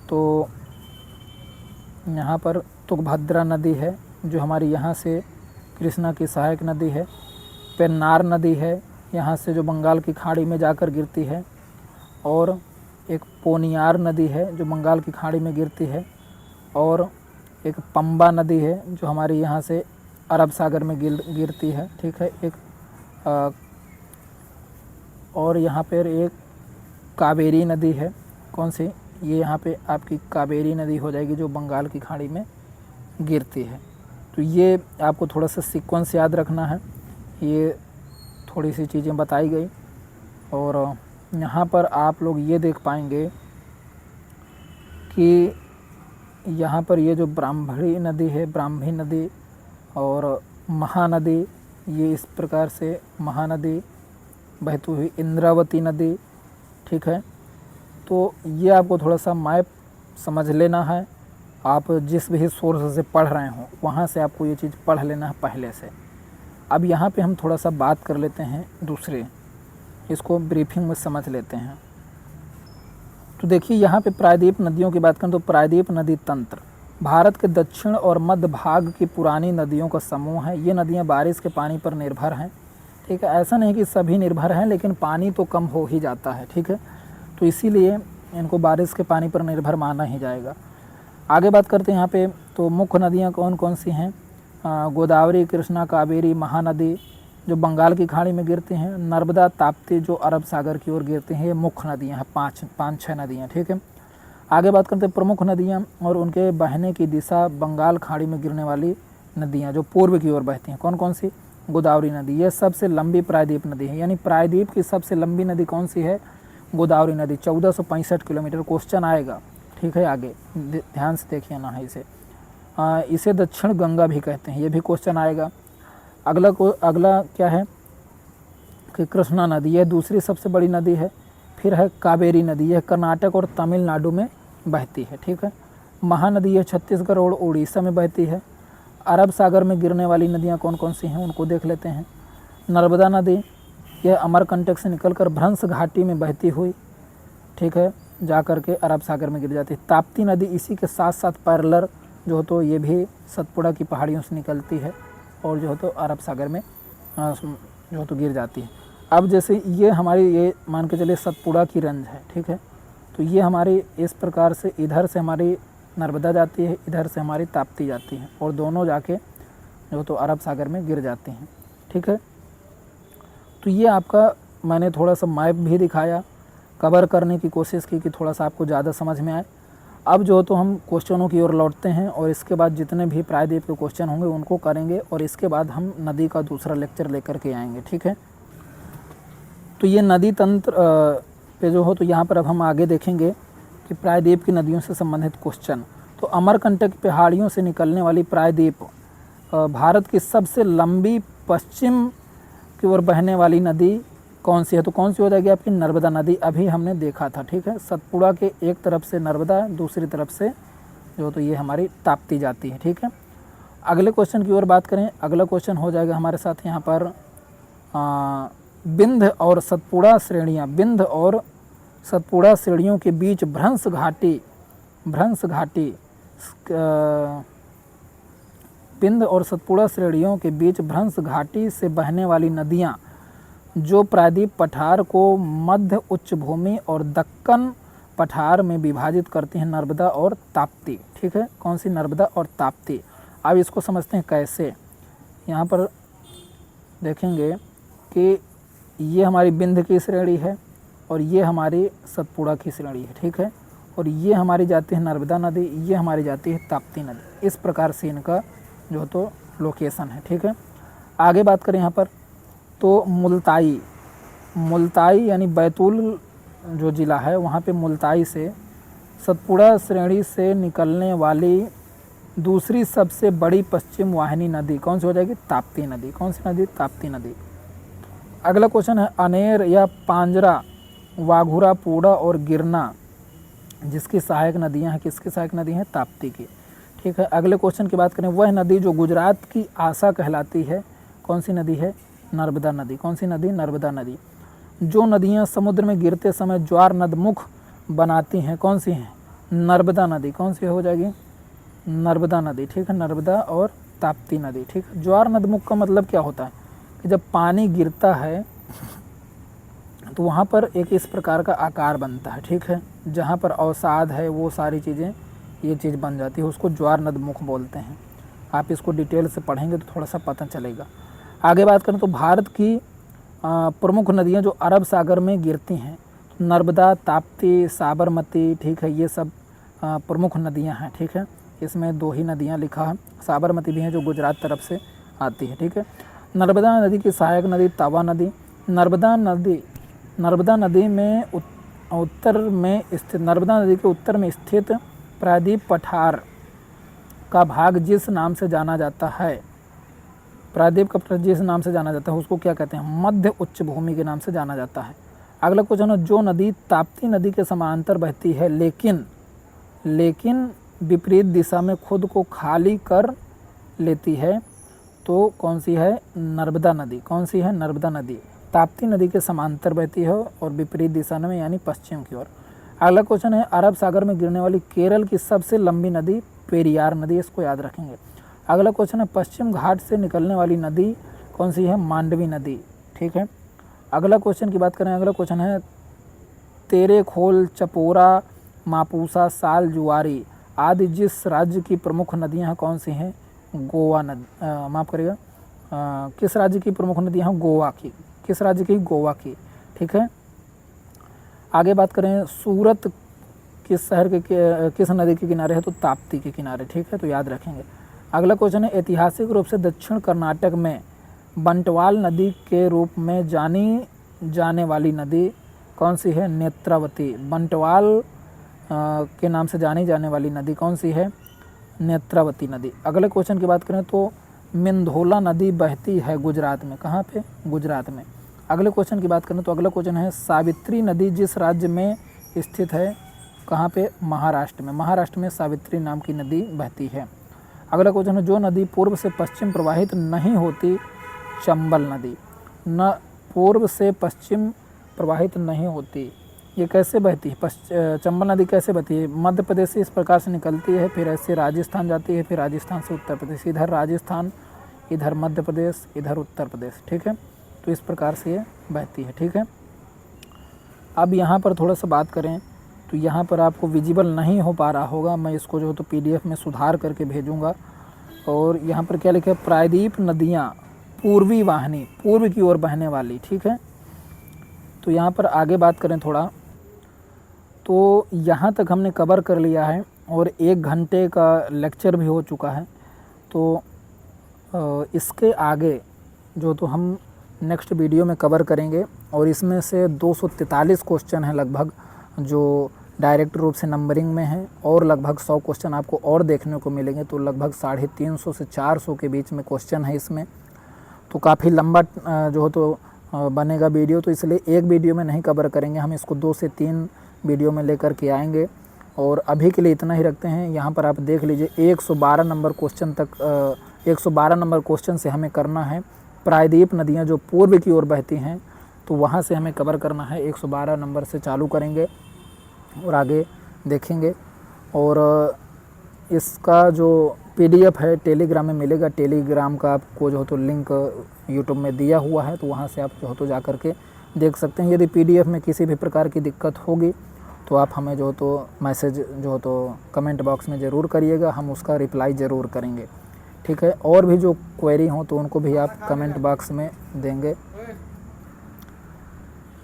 तो यहाँ पर तुंगभद्रा नदी है जो हमारी यहाँ से कृष्णा की सहायक नदी है। पेन्नार नदी है यहाँ से जो बंगाल की खाड़ी में जाकर गिरती है। और एक पोनियार नदी है जो बंगाल की खाड़ी में गिरती है। और एक पंबा नदी है जो हमारी यहाँ से अरब सागर में गिरती है, ठीक है। और यहाँ पर एक कावेरी नदी है, कौन सी, ये यहाँ पे आपकी कावेरी नदी हो जाएगी जो बंगाल की खाड़ी में गिरती है। तो ये आपको थोड़ा सा सीक्वेंस याद रखना है, ये थोड़ी सी चीज़ें बताई गई। और यहाँ पर आप लोग ये देख पाएंगे कि यहाँ पर ये जो ब्राह्मणी नदी है, ब्राह्मी नदी और महानदी, ये इस प्रकार से महानदी बहती हुई इंद्रावती नदी, ठीक है। तो ये आपको थोड़ा सा मैप समझ लेना है, आप जिस भी सोर्स से पढ़ रहे हो वहाँ से आपको ये चीज़ पढ़ लेना है पहले से। अब यहाँ पे हम थोड़ा सा बात कर लेते हैं दूसरे, इसको ब्रीफिंग में समझ लेते हैं। तो देखिए यहाँ पे प्रायद्वीप नदियों की बात करें तो प्रायद्वीप नदी तंत्र भारत के दक्षिण और मध्य भाग की पुरानी नदियों का समूह है। ये नदियाँ बारिश के पानी पर निर्भर हैं, ठीक है। ऐसा नहीं कि सभी निर्भर हैं, लेकिन पानी तो कम हो ही जाता है, ठीक है। तो इसीलिए इनको बारिश के पानी पर निर्भर माना ही जाएगा। आगे बात करते हैं यहाँ पे तो मुख्य नदियाँ कौन कौन सी हैं, गोदावरी, कृष्णा, कावेरी, महानदी जो बंगाल की खाड़ी में गिरती हैं, नर्मदा, ताप्ती जो अरब सागर की ओर गिरती हैं। ये मुख्य नदियाँ हैं, पाँच छः नदियाँ, ठीक है। आगे बात करते हैं प्रमुख नदियाँ और उनके बहने की दिशा, बंगाल खाड़ी में गिरने वाली नदियाँ जो पूर्व की ओर बहती हैं, कौन कौन सी, गोदावरी नदी, ये सबसे लंबी प्रायद्वीप नदी है। यानी प्रायद्वीप की सबसे लंबी नदी कौन सी है, गोदावरी नदी, 1465 किलोमीटर। क्वेश्चन आएगा, ठीक है, आगे ध्यान से देखिए ना है इसे। इसे दक्षिण गंगा भी कहते हैं, ये भी क्वेश्चन आएगा। अगला क्या है कि कृष्णा नदी, यह दूसरी सबसे बड़ी नदी है। फिर है कावेरी नदी, यह कर्नाटक और तमिलनाडु में बहती है, ठीक है। महानदी यह छत्तीसगढ़ और उड़ीसा में बहती है। अरब सागर में गिरने वाली नदियाँ कौन कौन सी हैं उनको देख लेते हैं। नर्मदा नदी, यह अमरकंटक से निकलकर भ्रंश घाटी में बहती हुई, ठीक है, जा कर के अरब सागर में गिर जाती है। ताप्ती नदी इसी के साथ साथ पैरेलल जो हो तो ये भी सतपुड़ा की पहाड़ियों से निकलती है और जो हो तो अरब सागर में जो हो तो गिर जाती है। अब जैसे ये हमारी ये मान के चलिए सतपुड़ा की रेंज है, ठीक है। तो ये हमारी इस प्रकार से इधर से हमारी नर्मदा जाती है, इधर से हमारी ताप्ती जाती है और दोनों जाके जो तो अरब सागर में गिर जाती हैं, ठीक है। तो ये आपका मैंने थोड़ा सा मैप भी दिखाया, कवर करने की कोशिश की कि थोड़ा सा आपको ज़्यादा समझ में आए। अब जो तो हम क्वेश्चनों की ओर लौटते हैं और इसके बाद जितने भी प्रायद्वीप के क्वेश्चन होंगे उनको करेंगे और इसके बाद हम नदी का दूसरा लेक्चर लेकर के आएंगे, ठीक है। तो ये नदी तंत्र पे जो हो तो यहाँ पर अब हम आगे देखेंगे कि प्रायद्वीप की नदियों से संबंधित क्वेश्चन। तो अमरकंटक पहाड़ियों से निकलने वाली प्रायद्वीप भारत की सबसे लंबी पश्चिम की ओर बहने वाली नदी कौन सी है, तो कौन सी हो जाएगी आपकी नर्मदा नदी। अभी हमने देखा था, ठीक है। सतपुड़ा के एक तरफ से नर्मदा, दूसरी तरफ से जो तो ये हमारी ताप्ती जाती है, ठीक है। अगले क्वेश्चन की ओर बात करें, अगला क्वेश्चन हो जाएगा हमारे साथ यहाँ पर विंध्य और सतपुड़ा श्रेणियाँ, विंध्य और सतपुड़ा श्रेणियों के बीच भ्रंश घाटी विंध्य और सतपुड़ा श्रेणियों के बीच भ्रंश घाटी से बहने वाली नदियाँ जो प्रायद्वीप पठार को मध्य उच्च भूमि और दक्कन पठार में विभाजित करती हैं, नर्मदा और ताप्ती, ठीक है। कौन सी, नर्मदा और ताप्ती। अब इसको समझते हैं कैसे। यहाँ पर देखेंगे कि ये हमारी विंध्य की श्रेणी है और ये हमारी सतपुड़ा की श्रेणी है, ठीक है। और ये हमारी जाती है नर्मदा नदी, ये हमारी जाती है ताप्ती नदी। इस प्रकार से इनका जो तो लोकेशन है, ठीक है। आगे बात करें यहाँ पर तो मुल्ताई यानी बैतूल जो ज़िला है वहाँ पे मुल्ताई से सतपुड़ा श्रेणी से निकलने वाली दूसरी सबसे बड़ी पश्चिम वाहिनी नदी कौन सी हो जाएगी? ताप्ती नदी। कौन सी नदी? ताप्ती नदी। अगला क्वेश्चन है अनेर या पांजरा, वाघुरा, पूड़ा और गिरना जिसकी सहायक नदियां हैं, किसकी सहायक नदी हैं? ताप्ती की। ठीक है, अगले क्वेश्चन की बात करें, वह नदी जो गुजरात की आशा कहलाती है कौन सी नदी है? नर्मदा नदी। कौन सी नदी? नर्मदा नदी। जो नदियां समुद्र में गिरते समय ज्वार नदमुख बनाती हैं कौन सी हैं? नर्मदा नदी। कौन सी हो जाएगी? नर्मदा नदी। ठीक है, नर्मदा और ताप्ती नदी। ठीक है, ज्वार नदमुख का मतलब क्या होता है कि जब पानी गिरता है तो वहाँ पर एक इस प्रकार का आकार बनता है। ठीक है, जहाँ पर अवसाद है वो सारी चीज़ें ये चीज़ बन जाती है, उसको ज्वार नदमुख बोलते हैं। आप इसको डिटेल से पढ़ेंगे तो थोड़ा सा पता चलेगा। आगे बात करें तो भारत की प्रमुख नदियाँ जो अरब सागर में गिरती हैं, नर्मदा, ताप्ती, साबरमती, ठीक है, ये सब प्रमुख नदियाँ हैं। ठीक है, इसमें 2 ही नदियाँ लिखा है, साबरमती भी है जो गुजरात तरफ से आती है। ठीक है, नर्मदा नदी की सहायक नदी तवा नदी। नर्मदा नदी में उत्तर में स्थित नर्मदा नदी के उत्तर में स्थित प्रायद्वीप पठार का भाग जिस नाम से जाना जाता है, प्रायद्वीप का पठार जिस नाम से जाना जाता है उसको क्या कहते हैं? मध्य उच्च भूमि के नाम से जाना जाता है। अगला क्वेश्चन है, जो नदी ताप्ती नदी के समांतर बहती है लेकिन विपरीत दिशा में खुद को खाली कर लेती है तो कौन सी है? नर्मदा नदी। कौन सी है? नर्मदा नदी। ताप्ती नदी के समांतर बहती है और विपरीत दिशा में यानी पश्चिम की ओर। अगला क्वेश्चन है, अरब सागर में गिरने वाली केरल की सबसे लंबी नदी पेरियार नदी, इसको याद रखेंगे। अगला क्वेश्चन है, पश्चिम घाट से निकलने वाली नदी कौन सी है? मांडवी नदी। ठीक है, अगला क्वेश्चन की बात करें, अगला क्वेश्चन है, तेरेखोल, चपोरा, मापूसा, साल, जुआरी आदि जिस राज्य की प्रमुख नदियाँ हैं कौन सी हैं? गोवा नदी, माफ़ करिएगा, किस राज्य की प्रमुख नदियाँ हैं? गोवा की। किस राज्य की? गोवा की। ठीक है, आगे बात करें, सूरत किस शहर के किस नदी के किनारे है? तो ताप्ती के किनारे। ठीक है, तो याद रखेंगे। अगला क्वेश्चन है, ऐतिहासिक रूप से दक्षिण कर्नाटक में बंटवाल नदी के रूप में जानी जाने वाली नदी कौन सी है? नेत्रावती। बंटवाल के नाम से जानी जाने वाली नदी कौन सी है? नेत्रावती नदी। अगले क्वेश्चन की बात करें तो मिंधोला नदी बहती है गुजरात में, कहाँ पे? गुजरात में। अगले क्वेश्चन की बात करें तो अगला क्वेश्चन है, सावित्री नदी जिस राज्य में स्थित है कहाँ पे? महाराष्ट्र में। महाराष्ट्र में सावित्री नाम की नदी बहती है। अगला क्वेश्चन है, जो नदी पूर्व से पश्चिम प्रवाहित नहीं होती? चंबल नदी। न पूर्व से पश्चिम प्रवाहित नहीं होती, ये कैसे बहती है? चंबल नदी कैसे बहती है? मध्य प्रदेश से इस प्रकार से निकलती है, फिर ऐसे राजस्थान जाती है, फिर राजस्थान से उत्तर प्रदेश, इधर राजस्थान, इधर मध्य प्रदेश, इधर उत्तर प्रदेश। ठीक है, तो इस प्रकार से ये बहती है। ठीक है, अब यहाँ पर थोड़ा सा बात करें तो यहाँ पर आपको विजिबल नहीं हो पा रहा होगा, मैं इसको जो तो PDF में सुधार करके भेजूँगा। और यहाँ पर क्या लिखा है? प्रायद्वीप नदियाँ पूर्वी वाहिनी, पूर्व की ओर बहने वाली। ठीक है, तो यहाँ पर आगे बात करें थोड़ा, तो यहाँ तक हमने कवर कर लिया है और 1 घंटे का लेक्चर भी हो चुका है। तो इसके आगे जो तो हम नेक्स्ट वीडियो में कवर करेंगे और इसमें से 243 क्वेश्चन हैं लगभग जो डायरेक्ट रूप से नंबरिंग में हैं और लगभग 100 क्वेश्चन आपको और देखने को मिलेंगे। तो लगभग 350 से 400 के बीच में क्वेश्चन है इसमें, तो काफ़ी लंबा जो तो बनेगा वीडियो, तो इसलिए एक वीडियो में नहीं कवर करेंगे, हम इसको 2 से 3 वीडियो में लेकर के आएंगे। और अभी के लिए इतना ही रखते हैं। यहाँ पर आप देख लीजिए 112 नंबर क्वेश्चन तक 112 नंबर क्वेश्चन से हमें करना है प्रायद्वीप नदियाँ जो पूर्व की ओर बहती हैं, तो वहाँ से हमें कवर करना है। 112 नंबर से चालू करेंगे और आगे देखेंगे। और इसका जो PDF है टेलीग्राम में मिलेगा, टेलीग्राम का आपको जो तो लिंक यूट्यूब में दिया हुआ है, तो वहाँ से आप जो तो जा कर के देख सकते हैं। यदि PDF में किसी भी प्रकार की दिक्कत होगी तो आप हमें जो तो मैसेज जो तो कमेंट बॉक्स में ज़रूर करिएगा, हम उसका रिप्लाई ज़रूर करेंगे। ठीक है, और भी जो क्वेरी हो तो उनको भी आप कमेंट बॉक्स में देंगे।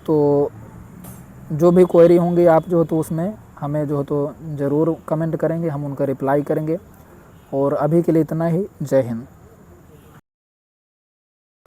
तो जो भी क्वेरी होंगी आप जो तो उसमें हमें जो तो ज़रूर कमेंट करेंगे, हम उनका रिप्लाई करेंगे। और अभी के लिए इतना ही। जय हिंद।